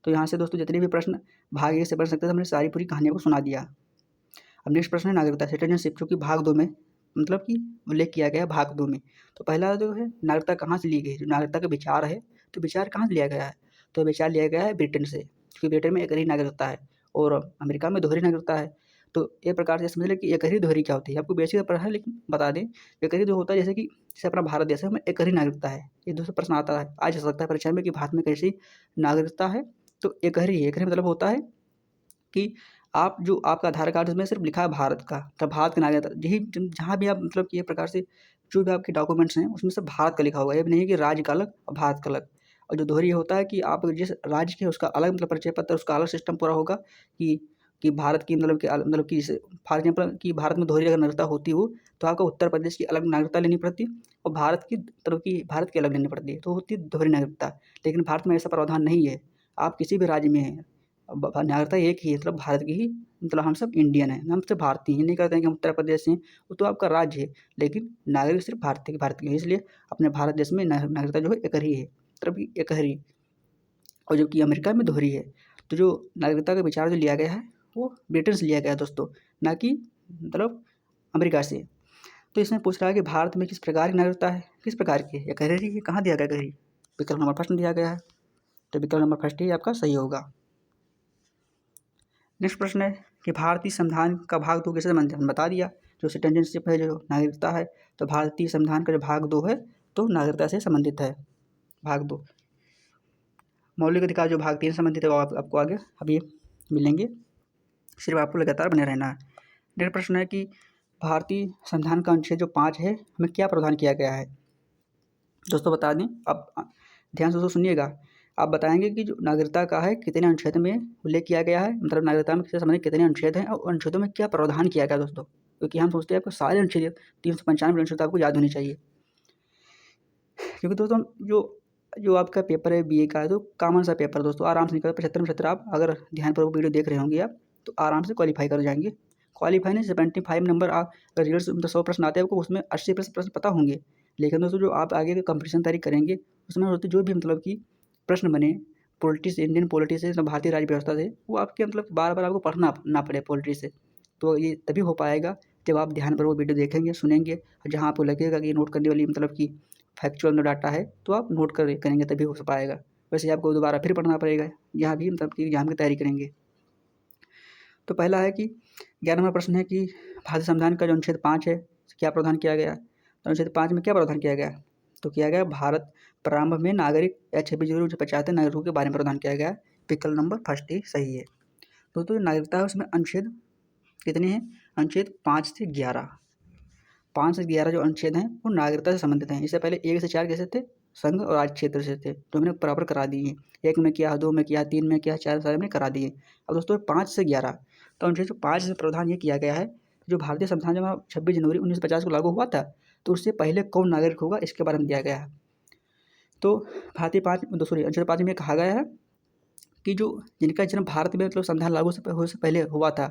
तो यहाँ से दोस्तों जितने भी प्रश्न भाग 1 से बन सकते थे, हमने सारी पूरी कहानियों को सुना दिया। अब नेक्स्ट प्रश्न है नागरिकता सिटीजनशिप, जो कि भाग 2 में मतलब कि उल्लेख किया गया भाग 2 में। तो पहला जो है नागरिकता कहाँ से ली गई, जो नागरिकता का विचार है, तो विचार कहाँ से लिया गया है, तो विचार लिया गया है ब्रिटेन से, क्योंकि ब्रिटेन में एक ही नागरिकता है और अमेरिका में दोहरी नागरिकता है। तो एक प्रकार से समझ लें कि एक ही दोहरी क्या होती है, आपको बेसिक पढ़ा है, लेकिन बता दें एक ही जो होता है, जैसे अपना भारत देश है, हमें एक ही नागरिकता है। ये दोस्तों प्रश्न आता है, आ जा सकता है परीक्षा में कि भारत में कैसी नागरिकता है, तो एक ही मतलब होता है कि आप जो आपका आधार कार्ड उसमें सिर्फ लिखा है भारत का, तो भारत का नागरिकता, यही जहाँ भी आप मतलब कि ये प्रकार से जो भी आपके डॉक्यूमेंट्स हैं उसमें से भारत का लिखा होगा। ये भी नहीं कि राज्य का अलग और भारत का अलग। और जो दोहरी होता है कि आप जिस राज्य के उसका अलग मतलब परिचय पत्र, उसका अलग सिस्टम पूरा होगा कि भारत की मतलब कि जैसे फॉर एग्जाम्पल कि भारत में दोहरी अगर नागरिकता होती हो, तो आपको उत्तर प्रदेश की अलग नागरिकता लेनी पड़ती और भारत की भारत की अलग लेनी पड़ती है, तो होती है दोहरी नागरिकता। लेकिन भारत में ऐसा प्रावधान नहीं है, आप किसी भी राज्य में हैं, नागरिकता एक ही है, मतलब भारत की ही, मतलब हम सब इंडियन हैं, हम सब भारतीय हैं। नहीं कहते हैं कि हम उत्तर प्रदेश से हैं, वो तो आपका राज्य है, लेकिन नागरिक सिर्फ भारत के हैं। इसलिए अपने भारत देश में नागरिकता जो है एक ही है, मतलब एक ही, और जबकि अमेरिका में दोहरी है। तो जो नागरिकता का विचार जो लिया गया है वो ब्रिटेन से लिया गया है दोस्तों, ना कि मतलब अमेरिका से। तो इसमें पूछ रहा है कि भारत में किस प्रकार की नागरिकता है, किस प्रकार की है, या कह रही है कहाँ दिया गया है, विकल्प नंबर फर्स्ट दिया गया है, तो विकल्प नंबर फर्स्ट ही आपका सही होगा। नेक्स्ट प्रश्न है कि भारतीय संविधान का भाग 2 कैसे संबंधित है, बता दिया। जो सिटीजनशिप है, जो नागरिकता है, तो भारतीय संविधान का जो भाग 2 है, तो नागरिकता से संबंधित है भाग 2। मौलिक अधिकार जो भाग 3 संबंधित है, वो आपको आगे अभी मिलेंगे, सिर्फ आपको लगातार बने रहना है। नेक्स्ट प्रश्न है कि भारतीय संविधान का अनुच्छेद जो 5 है, हमें क्या प्रावधान किया गया है, दोस्तों बता दें। अब ध्यान से सुनिएगा, आप बताएंगे कि जो नागरिकता का है कितने अनुच्छेद में उल्लेख किया गया है, मतलब नागरिकता में किससे संबंधित कितने अनुच्छेद हैं और अनुच्छेदों में क्या प्रावधान किया गया दोस्तों, क्योंकि हम सोचते हैं आपको सारे अनुच्छेद 395 अनुच्छेद आपको याद होने चाहिए। क्योंकि दोस्तों जो आपका पेपर है BA का है, तो कॉमन सा पेपर दोस्तों, आराम से निकल 75 में 70 आप अगर ध्यानपूर्वक वीडियो देख रहे होंगे आप, तो आराम से क्वालिफाई कर जाएंगे। क्वालिफाई नहीं, 75 नंबर आप रिजल्ट मतलब 100 प्रश्न आते हैं आपको, उसमें 80% प्रश्न पता होंगे। लेकिन दोस्तों जो आप आगे के कंपटीशन तैयारी करेंगे, उसमें होते जो भी मतलब कि प्रश्न बने, पॉलिटी से, इंडियन पॉलिटी से, मतलब भारतीय राज्य व्यवस्था से, वो आपके मतलब बार-बार आपको पढ़ना ना पड़े पॉलिटी से। तो ये तभी हो पाएगा जब आप ध्यानपूर्वक वो वीडियो देखेंगे, सुनेंगे, और जहाँ आपको लगेगा कि नोट करने वाली मतलब कि फैक्चुअल में डाटा है, तो आप नोट करेंगे तभी हो पाएगा। वैसे आपको दोबारा फिर पढ़ना पड़ेगा, यहाँ भी मतलब कि एग्जाम की तैयारी करेंगे। तो पहला है कि 11वां प्रश्न है कि भारतीय संविधान का जो अनुच्छेद 5 है, क्या प्रावधान किया गया? तो अनुच्छेद 5 में क्या प्रावधान किया गया? तो किया गया भारत प्रारंभ में नागरिक या 26 जनवरी 1950 नागरिकों के बारे में प्रावधान किया गया। विकल्प नंबर फर्स्ट ही सही है। दोस्तों नागरिकता है उसमें अनुच्छेद कितने हैं? अनुच्छेद 5 से 11, 5 से 11 जो अनुच्छेद हैं वो नागरिकता से संबंधित हैं। इससे पहले 1 से 4 कैसे थे? संघ और राज्य क्षेत्र से थे, तो हमने बराबर करा दिए हैं। 1 में किया, 2 में किया, 3 में किया, 4 सारे में करा दिए। अब दोस्तों 5 से 11, तो अनुच्छेद 5 से प्रावधान ये किया गया है, जो भारतीय संविधान जब 26 जनवरी 1950 को लागू हुआ था, तो उससे पहले कौन नागरिक होगा इसके बारे में दिया गया है। तो अनुच्छेद 5 में ये कहा गया है कि जो जिनका जन्म भारत में मतलब संविधान लागू से पहले हुआ था,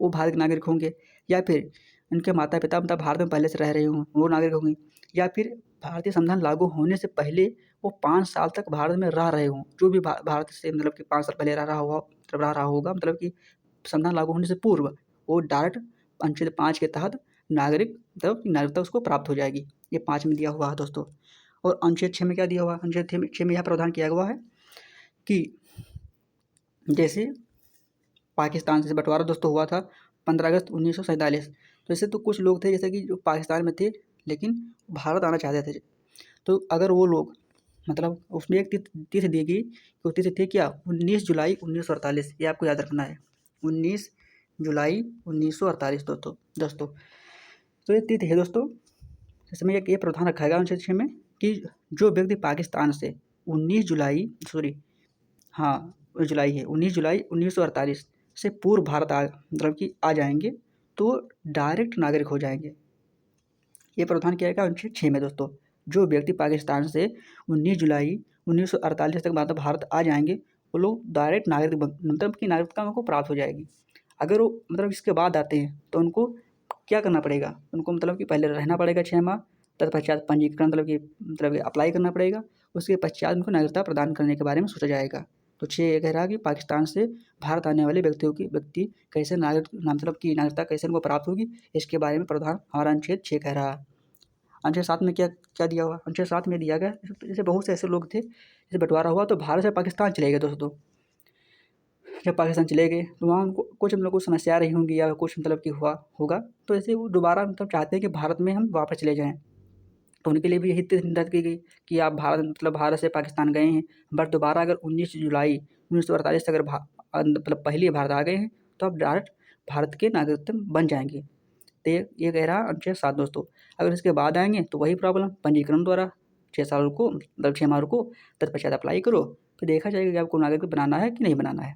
वो भारत के नागरिक होंगे, या फिर उनके माता पिता मतलब भारत में पहले से रह रहे हों, वो नागरिक होंगे, या फिर भारतीय संविधान लागू होने से पहले वो 5 साल तक भारत में रह रहे हों। जो भी भारत से मतलब कि 5 साल पहले रह रहा होगा मतलब कि संविधान लागू होने से पूर्व, वो डायरेक्ट अनुच्छेद 5 के तहत नागरिक मतलब नागरिकता उसको प्राप्त हो जाएगी। ये 5 में दिया हुआ है दोस्तों। और अनुच्छेद 6 में क्या दिया हुआ है? अनुच्छेद 6 में यह प्रावधान किया हुआ है कि जैसे पाकिस्तान से बंटवारा दोस्तों हुआ था 15 अगस्त 1947। तो ऐसे तो कुछ लोग थे जैसे कि जो पाकिस्तान में थे लेकिन भारत आना चाहते थे, तो अगर वो लोग मतलब उसमें एक तिथि दी गई, तो तिथि थी क्या? 19 जुलाई 1948। ये आपको याद रखना है, 19 जुलाई 1948 दोस्तों। तो ये तिथि है दोस्तों। इसमें ये प्रावधान रखा गया अनुच्छेद 6 में कि जो व्यक्ति पाकिस्तान से 19 जुलाई हाँ, जुलाई है, 19 जुलाई 1948 से पूर्व भारत मतलब कि आ जाएंगे, तो डायरेक्ट नागरिक हो जाएंगे। ये प्रावधान किया गया अनुच्छेद 6 में दोस्तों। जो व्यक्ति पाकिस्तान से 19 जुलाई 1948 तक भारत आ जाएंगे, वो लोग डायरेक्ट नागरिक मतलब कि नागरिकता उनको प्राप्त हो जाएगी। अगर वो मतलब इसके बाद आते हैं तो उनको क्या करना पड़ेगा? उनको मतलब कि पहले रहना पड़ेगा 6 माह, तत्पश्चात पंजीकरण मतलब कि अप्लाई करना पड़ेगा। उसके पश्चात उनको नागरिकता प्रदान करने के बारे में सोचा जाएगा। तो 6 ये कह रहा है कि पाकिस्तान से भारत आने वाले व्यक्ति कैसे मतलब कि नागरिकता कैसे उनको प्राप्त होगी, इसके बारे में प्रावधान हमारा अनुच्छेद 6 कह रहा है। अनुच्छेद 7 में क्या क्या दिया हुआ? अनुच्छेद 7 में दिया गया जैसे बहुत से ऐसे लोग थे, जैसे बंटवारा हुआ तो भारत से पाकिस्तान चले गए दोस्तों। जब पाकिस्तान चले गए तो वहाँ उनको कुछ मतलब कुछ समस्या रही होंगी या कुछ मतलब कि हुआ होगा, तो ऐसे वो दोबारा मतलब चाहते हैं कि भारत में हम वापस चले जाएँ। तो उनके लिए भी यही निर्धारित की गई कि आप भारत से पाकिस्तान गए हैं, बट दोबारा अगर 19 जुलाई 1948 से अगर मतलब पहले भारत आ गए हैं, तो आप डायरेक्ट भारत के नागरिकता बन जाएंगे। तो ये कह रहा है अनुच्छेद 7 दोस्तों। अगर इसके बाद आएंगे तो वही प्रॉब्लम, पंजीकरण द्वारा 6 साल रुको, मतलब 6 माह रुको, तत्पश्चात अप्लाई करो, फिर देखा जाएगा कि आपको नागरिक बनाना है कि नहीं बनाना है।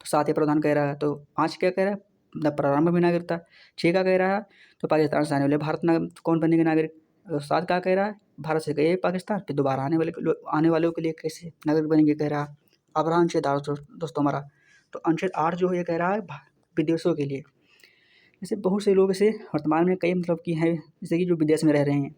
तो 7 ये प्रावधान कह रहा है। तो 5 क्या कह रहा है? मतलब प्रारंभ में नागरिकता। 6 का कह रहा है तो पाकिस्तान से आने वाले भारत कौन बनेंगे नागरिक। 7 का कह रहा है भारत से गए पाकिस्तान, फिर दोबारा आने वालों के लिए कैसे नागरिक बनेंगे कह रहा है। अब रहा अनुच्छेद 8 दोस्तों हमारा। तो अनुच्छेद 8 जो ये कह रहा है विदेशों के लिए। जैसे बहुत से लोग ऐसे वर्तमान में कई मतलब कि हैं जैसे कि जो विदेश में रह रहे हैं,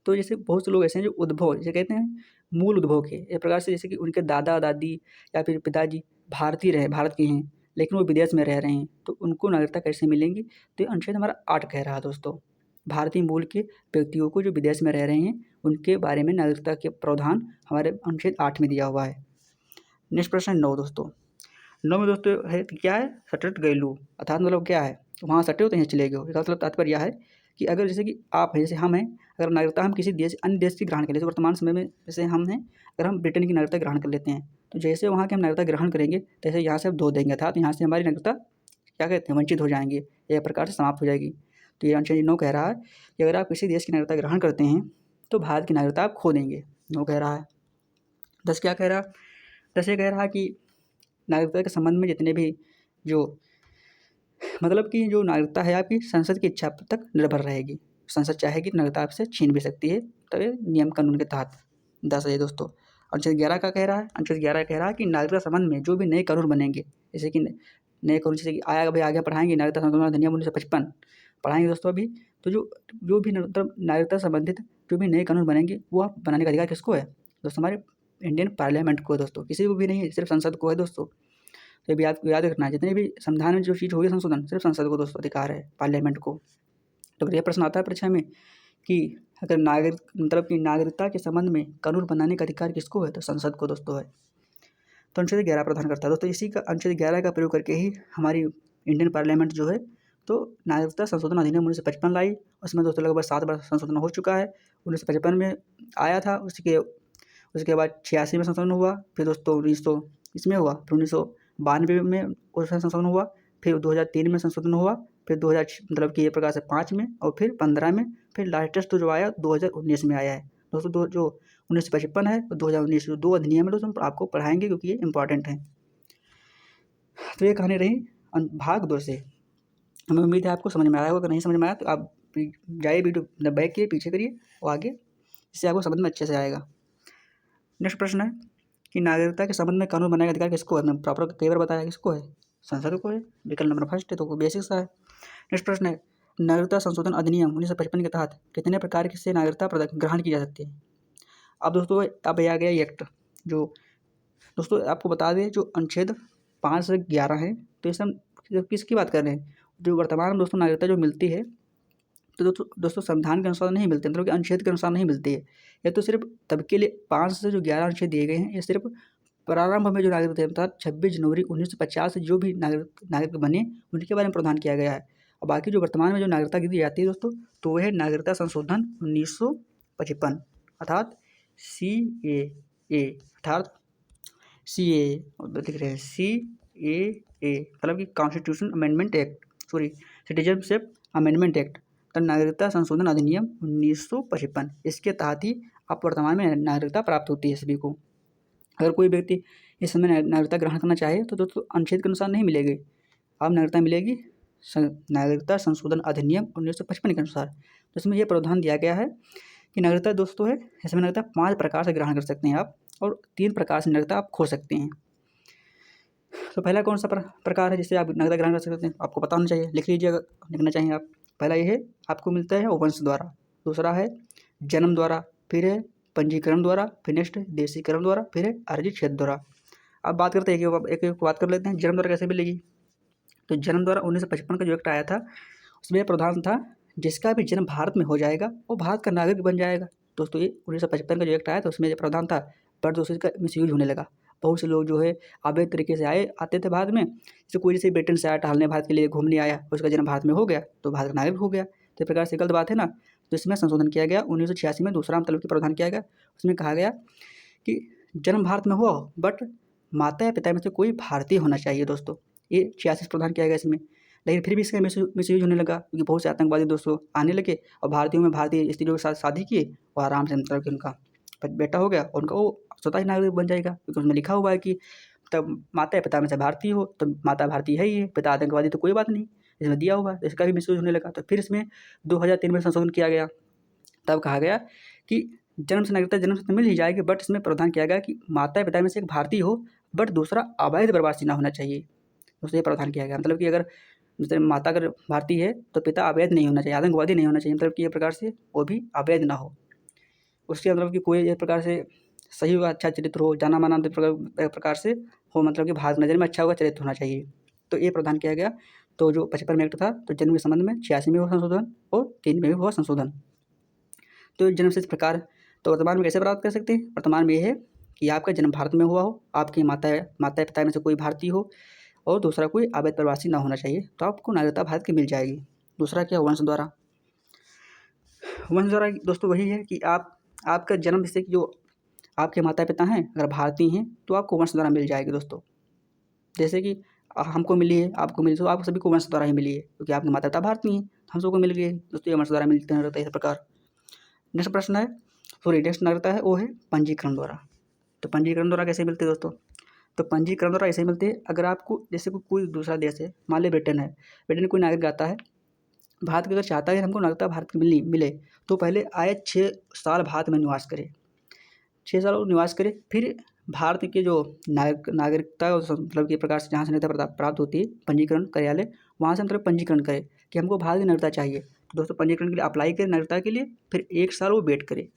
तो जैसे बहुत से लोग ऐसे हैं जो उद्भव जैसे कहते हैं मूल उद्भव के, एक प्रकार से जैसे कि उनके दादा दादी या फिर पिताजी भारत के हैं, लेकिन वो विदेश में रह रहे हैं, तो उनको नागरिकता कैसे मिलेंगी? तो ये अनुच्छेद हमारा 8 कह रहा है दोस्तों। भारतीय मूल के व्यक्तियों को जो विदेश में रह रहे हैं, उनके बारे में नागरिकता के प्रावधान हमारे अनुच्छेद 8 में दिया हुआ है। नेक्स्ट प्रश्न 9 दोस्तों। 9 में दोस्तों है क्या है? सटट गैलू, अर्थात मतलब क्या है? वहाँ सटे हो तो यहाँ चले गए हो। इसका मतलब तात्पर्य यह है कि अगर जैसे कि आप हैं, जैसे हम हैं, अगर नागरिकता हम किसी अन्य देश की ग्रहण कर लेते, वर्तमान समय में जैसे हम हैं, अगर हम ब्रिटेन की नागरिकता ग्रहण कर लेते हैं, तो जैसे वहाँ की हम नागरिकता ग्रहण करेंगे, तैसे यहाँ से हम धो देंगे, अर्थात यहाँ से हमारी नागरिकता क्या कहते हैं वंचित हो जाएंगे, एक प्रकार से समाप्त हो जाएगी। तो ये अनुच्छेद 9 कह रहा है कि अगर आप किसी देश की नागरिकता ग्रहण करते हैं तो भारत की नागरिकता आप खो देंगे। 9 कह रहा है। 10 क्या कह रहा है? 10 ये कह रहा है कि नागरिकता के संबंध में जितने भी जो मतलब कि जो नागरिकता है आपकी संसद की इच्छा तक निर्भर रहेगी। संसद चाहेगी तो नागरिकता आपसे छीन भी सकती है, तो ये नियम कानून के तहत। 10 है दोस्तों। अनुच्छेद 11 का कह रहा है, अनुच्छेद 11 कह रहा है कि नागरिकता संबंध में जो भी नए कानून बनेंगे, जैसे कि नए कानून जैसे कि आगे पढ़ाएंगे नागरिकता संशोधन अधिनियम 1955 पढ़ाएंगे दोस्तों अभी। तो जो भी मतलब नागरिकता संबंधित जो भी नए कानून बनेंगे, वो आप बनाने का अधिकार किसको है? दोस्तों हमारे इंडियन पार्लियामेंट को दोस्तों, किसी को भी नहीं, सिर्फ संसद को है दोस्तों। तो ये याद रखना है, जितने भी संविधान में जो चीज़ होगी संशोधन सिर्फ संसद को दोस्तों अधिकार है, पार्लियामेंट को। तो अगर यह प्रश्न आता है परीक्षा में कि अगर मतलब कि नागरिकता के संबंध में कानून बनाने का अधिकार किसको है, तो संसद को दोस्तों है। तो अनुच्छेद 11 प्रदान करता है दोस्तों। इसी का अनुच्छेद 11 का प्रयोग करके ही हमारी इंडियन पार्लियामेंट जो है तो नागरिकता संशोधन अधिनियम 1955 लाई। उसमें दोस्तों लगभग 7 बार संशोधन हो चुका है। 1955 में आया था, उसके बाद 86 में संशोधन हुआ, फिर दोस्तों 1900 इसमें हुआ, फिर 1992 में उसमें संशोधन हुआ, फिर 2003 में संशोधन हुआ, फिर 2000 मतलब कि ये प्रकार से 5 में, और फिर 15 में, फिर लास्टेस्ट जो आया 2019 में आया है दोस्तों। जो 1955 है और 2019 दो अधिनियम है दोस्तों, आपको पढ़ाएंगे क्योंकि ये इंपॉर्टेंट है। तो ये कहानी रही भाग 2 से। हमें उम्मीद है आपको समझ में आया होगा। अगर नहीं समझ में आया तो आप जाइए वीडियो बैक किए, पीछे करिए और आगे, इससे आपको समझ में अच्छे से आएगा। नेक्स्ट प्रश्न है कि नागरिकता के संबंध में कानून बनाने का अधिकार किसको है। मैंने प्रॉपर कई बार बताया किसको है, संसद को है। विकल्प नंबर फर्स्ट है, तो बेसिक सा है। नेक्स्ट प्रश्न है नागरिकता संशोधन अधिनियम 1955 के तहत कितने प्रकार से नागरिकता ग्रहण की जा सकती है। अब दोस्तों अब आ गया एक्ट, जो दोस्तों आपको बता दें जो अनुच्छेद 5 से 11 है, तो इस हम किसकी बात कर रहे हैं, जो वर्तमान में दोस्तों नागरिकता जो मिलती है, तो दोस्तों संविधान के अनुसार नहीं मिलते, मतलब कि अनुच्छेद के अनुसार नहीं मिलती है। ये तो सिर्फ तब के लिए 5 से जो 11 अनुच्छेद दिए गए हैं, ये सिर्फ प्रारंभ में जो नागरिक थे अर्थात 26 जनवरी 1950 से जो भी नागरिक बने उनके बारे में प्रावधान किया गया है। और बाकी जो वर्तमान में जो नागरिकता दी जाती है दोस्तों, तो वह है नागरिकता संशोधन 1955 अर्थात CAA, अर्थात CAA लिख रहे हैं CAA, मतलब कि constitution amendment act, sorry citizenship amendment act, तो नागरिकता संशोधन अधिनियम 1955। इसके तहत ही आप वर्तमान में नागरिकता प्राप्त होती है सभी को। अगर कोई व्यक्ति इस समय नागरिकता ग्रहण करना चाहे तो दोस्तों अनुच्छेद के अनुसार नहीं मिलेगी, आप नागरिकता मिलेगी नागरिकता संशोधन अधिनियम 1955 के अनुसार। तो इसमें यह प्रावधान दिया गया है कि नागरिकता दोस्तों है, इसमें नागरिकता 5 प्रकार से ग्रहण कर सकते हैं आप, और 3 प्रकार से नागरिकता आप खो सकते हैं। तो पहला कौन सा प्रकार है जिससे आप नागरिकता ग्रहण कर सकते हैं, आपको पता होना चाहिए, लिख लीजिए अगर लिखना चाहिए आप। पहला ये है आपको मिलता है वंश द्वारा, दूसरा है जन्म द्वारा, फिर है पंजीकरण द्वारा, फिर नेक्स्ट है देशीकरण द्वारा, फिर है अर्जित क्षेत्र द्वारा। अब बात करते हैं एक बात कर लेते हैं, जन्म द्वारा कैसे मिलेगी। तो जन्म द्वारा 1955 का जो एक्ट आया था उसमें प्रावधान था जिसका भी जन्म भारत में हो जाएगा वो भारत का नागरिक बन जाएगा। दोस्तों ये 1955 का जो एक्ट आया था उसमें प्रावधान था, पर दोस्तों इसका मिसयूज होने लगा। बहुत से लोग जो है अवैध तरीके से आते थे भारत में, जैसे कोई जैसे ब्रिटेन से आया टहलने भारत के लिए घूमने आया, उसका जन्म भारत में हो गया तो भारत का नागरिक हो गया। तो इस प्रकार से गलत बात है ना। तो इसमें संशोधन किया गया 1986 में, दूसरा मतलब कि प्रावधान किया गया। उसमें कहा गया कि जन्म भारत में हुआ हो बट माता या पिता में से कोई भारतीय होना चाहिए दोस्तों। ये 86 प्रावधान किया गया इसमें। लेकिन फिर भी इसका मिसयूज होने लगा क्योंकि बहुत से आतंकवादी दोस्तों आने लगे और भारतीयों में भारतीय स्त्रियों के साथ शादी किए और आराम से मतलब कि उनका बेटा हो गया, उनका वो स्वतः ही नागरिक बन जाएगा क्योंकि उसमें लिखा हुआ है कि तब माता या पिता में से भारतीय हो, तो माता भारतीय है ही है, पिता आतंकवादी तो कोई बात नहीं, इसमें दिया हुआ है। इसका भी मिसयूज होने लगा। तो फिर इसमें 2003 में संशोधन किया गया। तब कहा गया कि जन्म से नागरिकता जन्म से तो मिल ही जाएगी, बट इसमें प्रावधान किया गया कि माता या पिता में से एक भारतीय हो बट दूसरा अवैध प्रवासी ना होना चाहिए। उससे ये प्रावधान किया गया, मतलब कि अगर जैसे माता अगर भारतीय है तो पिता अवैध नहीं होना चाहिए, आतंकवादी नहीं होना चाहिए, मतलब कि ये प्रकार से वो भी अवैध ना हो। उसके मतलब कि कोई एक प्रकार से सही होगा, अच्छा चरित्र हो, जाना माना प्रकार से हो, मतलब कि भारत नज़र में अच्छा होगा चरित्र होना चाहिए। तो ये प्रावधान किया गया। तो जो 55 में एक्ट था तो जन्म के संबंध में 86 में हुआ संशोधन और 3 में भी हुआ संशोधन। तो जन्म से इस प्रकार तो वर्तमान में कैसे प्राप्त कर सकते हैं। वर्तमान में ये है कि आपका जन्म भारत में हुआ हो, आपकी माता पिता में से कोई भारतीय हो और दूसरा कोई अवैध प्रवासी ना होना चाहिए, तो आपको नागरिकता भारत की मिल जाएगी। दूसरा क्या, वंश द्वारा। वंश द्वारा दोस्तों वही है कि आपका जन्म जिससे कि जो आपके माता पिता हैं अगर भारतीय हैं तो आपको वंश द्वारा मिल जाएगी दोस्तों। जैसे कि हमको मिली है, आपको मिली, तो आपको सभी को वंश द्वारा ही मिली है क्योंकि आपके माता पिता भारतीय हैं, हम सबको मिल गई है दोस्तों, ये वंश द्वारा मिलते रहता है इस प्रकार। नेक्स्ट प्रश्न है, सॉरी नेक्स्ट नागरिकता है वो है पंजीकरण द्वारा। तो पंजीकरण द्वारा कैसे मिलते हैं दोस्तों। तो पंजीकरण द्वारा ऐसे मिलते हैं अगर आपको जैसे कोई दूसरा देश है, मान लीजिए ब्रिटेन है, ब्रिटेन कोई नागरिक आता है भारत के, अगर चाहता है हमको नागरिकता भारत की मिले तो पहले आए 6 साल भारत में निवास करे, 6 साल निवास करे, फिर भारत के जो नागरिकता मतलब के प्रकार से जहाँ से नागरिकता प्राप्त होती है पंजीकरण कार्यालय, वहाँ से मतलब पंजीकरण करे कि हमको भारत की नागरिकता चाहिए। तो दोस्तों पंजीकरण के लिए अप्लाई करें नागरिकता के लिए, फिर 1 साल वो वेट करे,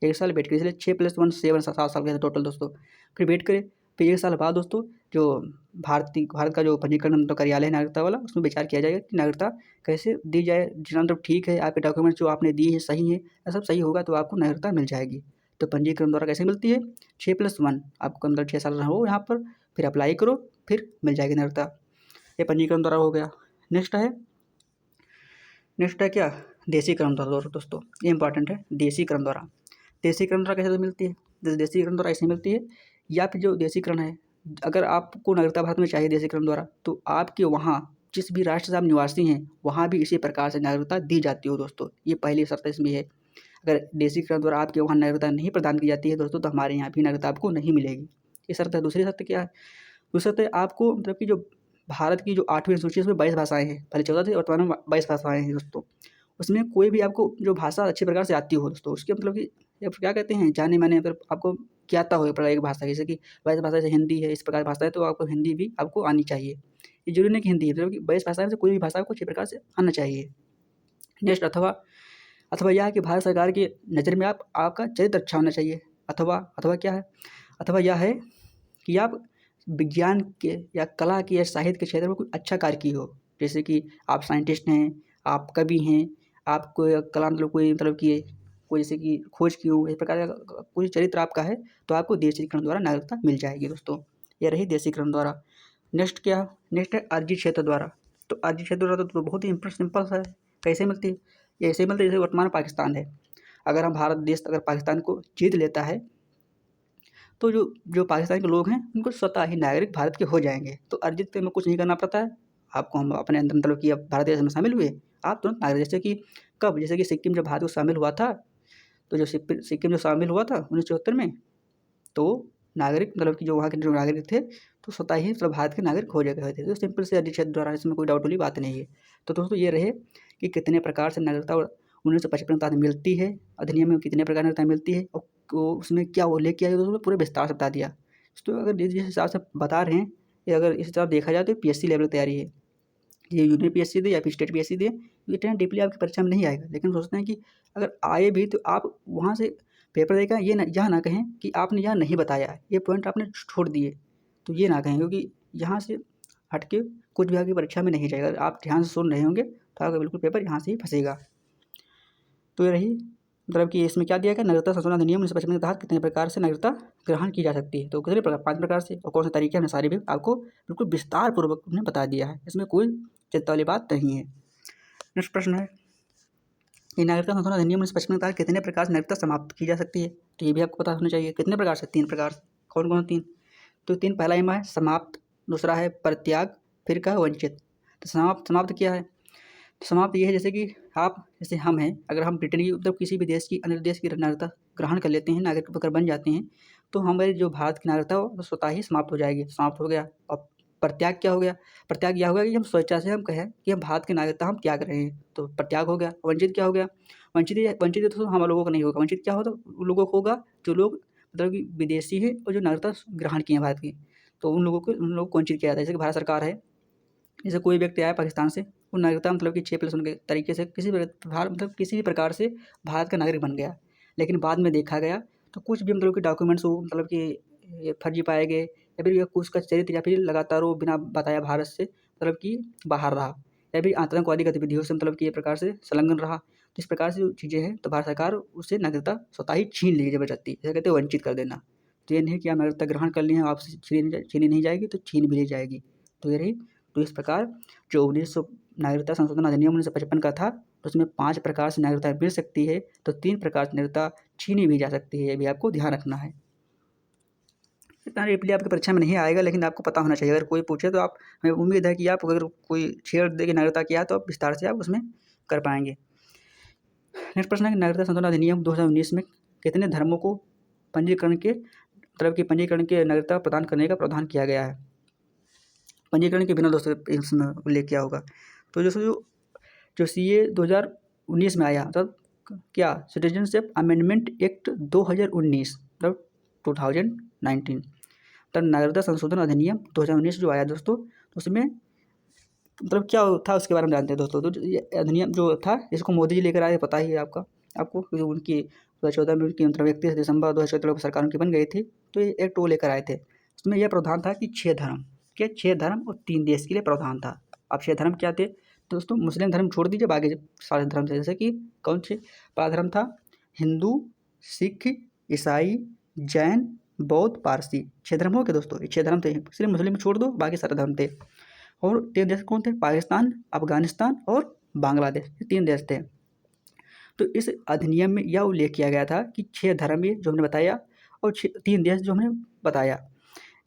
1 साल वेट करें, इसलिए 6+1 7 7 साल के टोटल दोस्तों। फिर वेट करें, फिर 1 साल बाद दोस्तों जो भारत का जो पंजीकरण मतलब कार्यालय है नागरिकता वाला, उसमें विचार किया जाएगा कि नागरिकता कैसे दी जाए। जितना मतलब ठीक है, आपके डॉक्यूमेंट जो आपने दिए हैं सही है, ये सब सही होगा तो आपको नागरिकता मिल जाएगी। तो पंजीकरण द्वारा कैसे मिलती है? 6+1 आपको मतलब 6 साल रहो यहाँ पर, फिर अप्लाई करो, फिर मिल जाएगी नागरिकता। ये पंजीकरण द्वारा हो गया। नेक्स्ट है क्या? देशीकरण द्वारा दोस्तों, ये इंपॉर्टेंट है। देशीकरण द्वारा कैसे मिलती है? देशीकरण द्वारा ऐसे मिलती है, या फिर जो देशीकरण है, अगर आपको नागरिकता भारत में चाहिए देशीकरण द्वारा, तो आपके वहाँ जिस भी राष्ट्र से आप निवासी हैं वहाँ भी इसी प्रकार से नागरिकता दी जाती हो दोस्तों। ये पहली शर्त इसमें है। अगर देशीकरण द्वारा आपके वहाँ नागरिकता नहीं प्रदान की जाती है दोस्तों, तो हमारे यहाँ भी नागरिकता आपको नहीं मिलेगी। ये शर्त है। दूसरी शर्त क्या है? दूसरी शर्त है आपको मतलब कि जो भारत की जो 8वीं अनुसूची है उसमें 22 भाषाएँ हैं। पहले 14 थी, वर्तमान में 22 भाषाएँ हैं दोस्तों। उसमें कोई भी आपको जो भाषा अच्छी प्रकार से आती हो दोस्तों, उसके मतलब कि क्या कहते हैं, जाने माने अगर आपको क्या आता हो एक भाषा, जैसे कि 22 भाषा, जैसे हिंदी है, इस प्रकार भाषा है, तो आपको हिंदी भी आपको आनी चाहिए। ये जरूरी नहीं कि हिंदी है, मतलब कि 22 भाषा में से कोई भी भाषा आपको अच्छी प्रकार से आना चाहिए। नेक्स्ट, अथवा यह है कि भारत सरकार की नज़र में आपका चरित्र अच्छा होना चाहिए। अथवा क्या है? अथवा यह है कि आप विज्ञान के या कला के या साहित्य के क्षेत्र में कोई अच्छा कार्य किए हो, जैसे कि आप साइंटिस्ट हैं, आप कवि हैं, आप कोई कला मतलब कि कोई जैसे कि खोज की हो, इस प्रकार का कोई चरित्र आपका है, तो आपको देशीकरण द्वारा नागरिकता मिल जाएगी दोस्तों। ये रही देशीकरण द्वारा। नेक्स्ट है अर्जित क्षेत्र द्वारा। तो अर्जित क्षेत्र द्वारा तो बहुत ही सिंपल सा है। कैसे मिलती है? ये ऐसे मिलती है जैसे वर्तमान पाकिस्तान है। अगर हम भारत देश अगर पाकिस्तान को जीत लेता है, तो जो पाकिस्तान के लोग हैं उनको स्वतः ही नागरिक भारत के हो जाएंगे। तो अर्जित में कुछ नहीं करना पड़ता है आपको। हम अपने अंदर मतलब कि अब भारत देश में शामिल हुए, आप तुरंत नागरिक। जैसे कि कब? जैसे कि सिक्किम जब भारत को शामिल हुआ था, तो जो सिक्किम जो शामिल हुआ था 1974 में, तो नागरिक मतलब कि जो वहाँ के जो नागरिक थे, तो स्वतः ही मतलब भारत के नागरिक हो गए थे। तो सिंपल से अर्जित क्षेत्र द्वारा, इसमें कोई डाउट वाली बात नहीं है। तो दोस्तों ये रहे कि कितने प्रकार से नागरिकता 1955 के तहत मिलती है, अधिनियम में कितने प्रकार की नागरिकता मिलती है, और उसमें क्या वो लेके आए, तो पूरे विस्तार से बता दिया। तो अगर जिस हिसाब से बता रहे हैं, ये अगर इस हिसाब से देखा जाए तो PSC लेवल की तैयारी है। ये यूनियन PSC दे या फिर स्टेट PSC दे, ये इतना डीपली आपकी परीक्षा में नहीं आएगा। लेकिन सोचते हैं कि अगर आए भी तो आप वहाँ से पेपर देकर यह ना कहें कि आपने यहाँ नहीं बताया है, ये पॉइंट आपने छोड़ दिए, तो ये ना कहें, क्योंकि यहाँ से हट के कुछ भी आपकी परीक्षा में नहीं जाएगा। अगर आप ध्यान से सुन रहे होंगे तो आपका बिल्कुल पेपर यहाँ से ही फंसेगा। तो ये रही मतलब कि इसमें क्या दिया गया, नागरिकता संशोधन अधिनियम 1955 के तहत कितने प्रकार से नागरिकता ग्रहण की जा सकती है। तो कितने प्रकार? 5 प्रकार से। और कौन से तरीके, हमने सारे भी आपको बिल्कुल विस्तार पूर्वक उन्हें बता दिया है। इसमें कोई चिंता वाली बात नहीं है। नेक्स्ट प्रश्न है कि नागरिकता संशोधन अधिनियम 1955 के तहत कितने प्रकार से नागरिकता समाप्त की जा सकती है। तो ये भी आपको पता होना चाहिए। कितने प्रकार से? 3 प्रकार से। कौन कौन 3? तो 3 पहला इमा है समाप्त, दूसरा है परित्याग, फिर का वंचित। तो समाप्त क्या है? तो समाप्त ये है जैसे कि जैसे हम हैं, अगर हम ब्रिटेन की मतलब किसी भी देश की अन्य देश की नागरिकता ग्रहण कर लेते हैं, नागरिक अगर बन जाते हैं, तो हमारी जो भारत की नागरिकता हो तो स्वतः ही समाप्त हो जाएगी। समाप्त हो गया। और परित्याग क्या हो गया? परित्याग यह हो गया कि हम स्वेच्छा से हम कहें कि हम भारत की नागरिकता हम त्याग रहे हैं, तो परित्याग हो गया। वंचित क्या हो गया? वंचित तो हम लोगों को नहीं होगा। वंचित क्या होता? उन लोगों को होगा जो लोग मतलब कि विदेशी हैं और जो नागरिकता ग्रहण किए हैं भारत की, तो उन लोगों को वंचित किया जाता है। जैसे कि भारत सरकार है, जैसे कोई व्यक्ति आया पाकिस्तान से, वो नागरिकता मतलब कि 6+1 के तरीके से किसी भी प्रकार से भारत का नागरिक बन गया, लेकिन बाद में देखा गया तो कुछ भी मतलब कि डॉक्यूमेंट्स वो मतलब कि ये फर्जी पाए गए, या फिर कुछ का चरित्र या फिर लगातार वो बिना बताया भारत से मतलब कि बाहर रहा, या फिर आतंकवादी गतिविधियों से मतलब कि ये प्रकार से संलग्न रहा। तो इस प्रकार से जो चीज़ें हैं, तो भारत सरकार उससे नागरिकता स्वतः ही छीन ली जबरदस्ती, जैसे कहते हैं वंचित कर देना। तो ये नहीं कि आप नागरिकता ग्रहण कर लिए हैं, आपसे छीनी नहीं जाएगी, तो छीन भी ली जाएगी। तो ये रही। तो इस प्रकार जो 1900 नागरिकता संशोधन अधिनियम 1955 का था, तो उसमें 5 प्रकार से नागरिकता मिल सकती है, तो 3 प्रकार से नागरिकता छीनी भी जा सकती है। ये भी आपको ध्यान रखना है। इतना डीपली आपकी परीक्षा में नहीं आएगा, लेकिन आपको पता होना चाहिए। अगर कोई पूछे तो आप, हमें उम्मीद है कि आप अगर कोई छेड़ दे कि नागरिकता क्या, तो आप विस्तार से आप उसमें कर पाएंगे। नेक्स्ट प्रश्न है कि नागरिकता संशोधन अधिनियम 2019 में कितने धर्मों को पंजीकरण के नागरिकता प्रदान करने का प्रावधान किया गया है। पंजीकरण के बिना दोस्तों इसमें उल्लेख किया होगा। तो जो CA 2019 में आया, मतलब क्या, सिटीजनशिप अमेंडमेंट एक्ट 2019 मतलब 2019, तब नागरिकता संशोधन अधिनियम 2019 जो आया दोस्तों, तो उसमें मतलब क्या था उसके बारे में जानते हैं दोस्तों। तो ये अधिनियम जो था, इसको मोदी जी लेकर आए, पता ही है आपको, क्योंकि उनकी 2014 में उनकी मतलब 31 दिसंबर 2014 को सरकार उनकी बन गई थी। तो ये एक्ट वो लेकर आए थे। उसमें यह प्रावधान था कि 6 धर्म के 6 धर्म और 3 देश के लिए प्रावधान था। अब 6 धर्म क्या थे तो दोस्तों, मुस्लिम धर्म छोड़ दीजिए, बाकी सारे धर्म थे। जैसे कि कौन से? पहला धर्म था हिंदू, सिख, ईसाई, जैन, बौद्ध, पारसी। 6 धर्म हो गए दोस्तों, ये 6 धर्म थे। सिर्फ मुस्लिम छोड़ दो, बाकी सारे धर्म थे। और 3 देश कौन थे? पाकिस्तान, अफगानिस्तान और बांग्लादेश, ये 3 देश थे। तो इस अधिनियम में यह उल्लेख किया गया था कि 6 धर्म ये जो हमने बताया और 3 देश जो हमने बताया,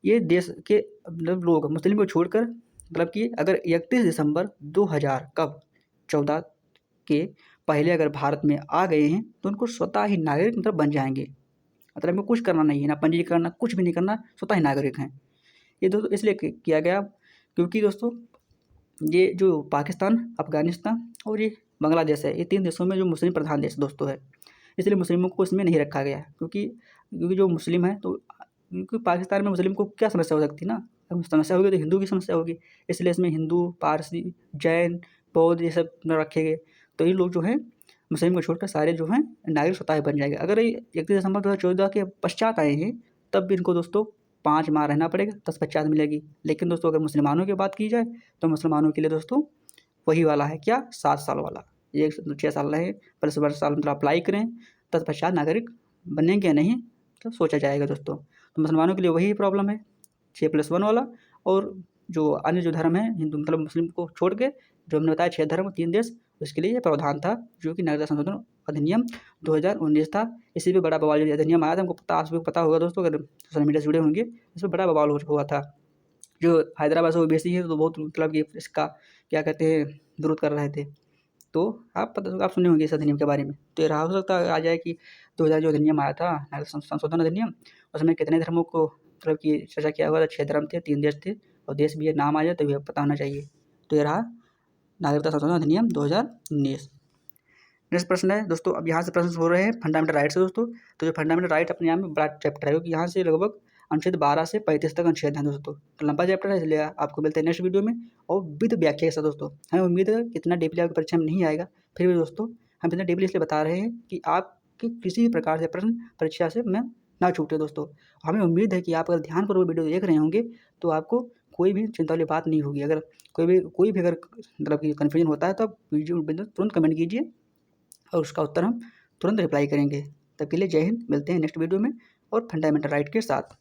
ये देश के मतलब लोग मुस्लिम को छोड़कर मतलब कि अगर 31 दिसंबर 2000 कब 14 के पहले अगर भारत में आ गए हैं तो उनको स्वतः ही नागरिक मतलब बन जाएंगे। मतलब इनको कुछ करना नहीं है, ना पंजीकरण, ना कुछ भी नहीं करना, स्वतः ही नागरिक हैं। ये दोस्तों इसलिए किया गया क्योंकि दोस्तों ये जो पाकिस्तान, अफगानिस्तान और ये बांग्लादेश है, ये 3 देशों में जो मुस्लिम प्रधान देश दोस्तों है, इसलिए मुस्लिमों को इसमें नहीं रखा गया। क्योंकि जो मुस्लिम है तो क्योंकि पाकिस्तान में मुस्लिम को क्या समस्या हो सकती है ना, अगर समस्या होगी तो हिंदू की समस्या होगी, इसलिए इसमें हिंदू, पारसी, जैन, बौद्ध ये सब न रखे गए। तो ये लोग जो हैं मुस्लिम को छोड़कर सारे जो हैं नागरिक स्वतः बन जाएंगे। अगर ये 31 दिसंबर 2014 के पश्चात आए हैं तब भी इनको दोस्तों 5 माह रहना पड़ेगा, 10-50 मिलेगी। लेकिन दोस्तों अगर मुसलमानों की बात की जाए तो मुसलमानों के लिए दोस्तों वही वाला है क्या, 7 साल वाला। ये 6 साल रहे प्लस वर्ष साल मतलब अप्लाई करें, 10-50 नागरिक बनेंगे या नहीं तो सोचा जाएगा दोस्तों। तो मुसलमानों के लिए वही प्रॉब्लम है 6+1 वाला। और जो अन्य जो धर्म है हिंदू मतलब मुस्लिम को छोड़ के जो हमने बताया 6 धर्म 3 देश, उसके लिए ये प्रावधान था जो कि नागरिकता संशोधन अधिनियम 2019 था। इसी पे बड़ा बवाल जो अधिनियम आया था, हमको पता, आप सबको पता होगा दोस्तों अगर सोशल मीडिया से जुड़े होंगे, इसमें बड़ा बवाल हुआ था। जो हैदराबाद से ओबीसी है तो बहुत मतलब कि इसका क्या कहते हैं विरोध कर रहे थे। तो आप सुने होंगे इस अधिनियम के बारे में। तो ये रहा, हो सकता है आ जाए कि 2000 जो अधिनियम आया था नागरिक संशोधन अधिनियम, उसमें कितने धर्मों को मतलब कि चर्चा किया हुआ था? 6 धर्म थे, 3 देश थे और देश भी ये नाम आ जाए तो ये पता होना चाहिए। तो ये रहा नागरिकता संशोधन अधिनियम 2019। नेक्स्ट प्रश्न है दोस्तों, अब यहाँ से प्रश्न हो रहे हैं फंडामेंटल राइट से दोस्तों। तो जो फंडामेंटल राइट अपने यहाँ में बड़ा चैप्टर है क्योंकि यहाँ से लगभग अनुच्छेद 12 से 35 तक अनुच्छेद हैं दोस्तों। तो लंबा चैप्टर है, इसलिए आपको मिलते हैं नेक्स्ट वीडियो में और विद व्याख्या के साथ दोस्तों। हमें उम्मीद है कि इतना डीपली आपकी परीक्षा में नहीं आएगा, फिर भी दोस्तों हम इतना डीपली इसलिए बता रहे हैं कि आपके किसी भी प्रकार से प्रश्न परीक्षा से में ना छूटे दोस्तों। हमें उम्मीद है कि आप अगर ध्यानपूर्वक वीडियो देख रहे होंगे तो आपको कोई भी चिंता वाली बात नहीं होगी। अगर कोई भी अगर मतलब कि कन्फ्यूजन होता है तो आप वीडियो तुरंत कमेंट कीजिए और उसका उत्तर हम तुरंत रिप्लाई करेंगे। तब के लिए जय हिंद, मिलते हैं नेक्स्ट वीडियो में और फंडामेंटल राइट के साथ।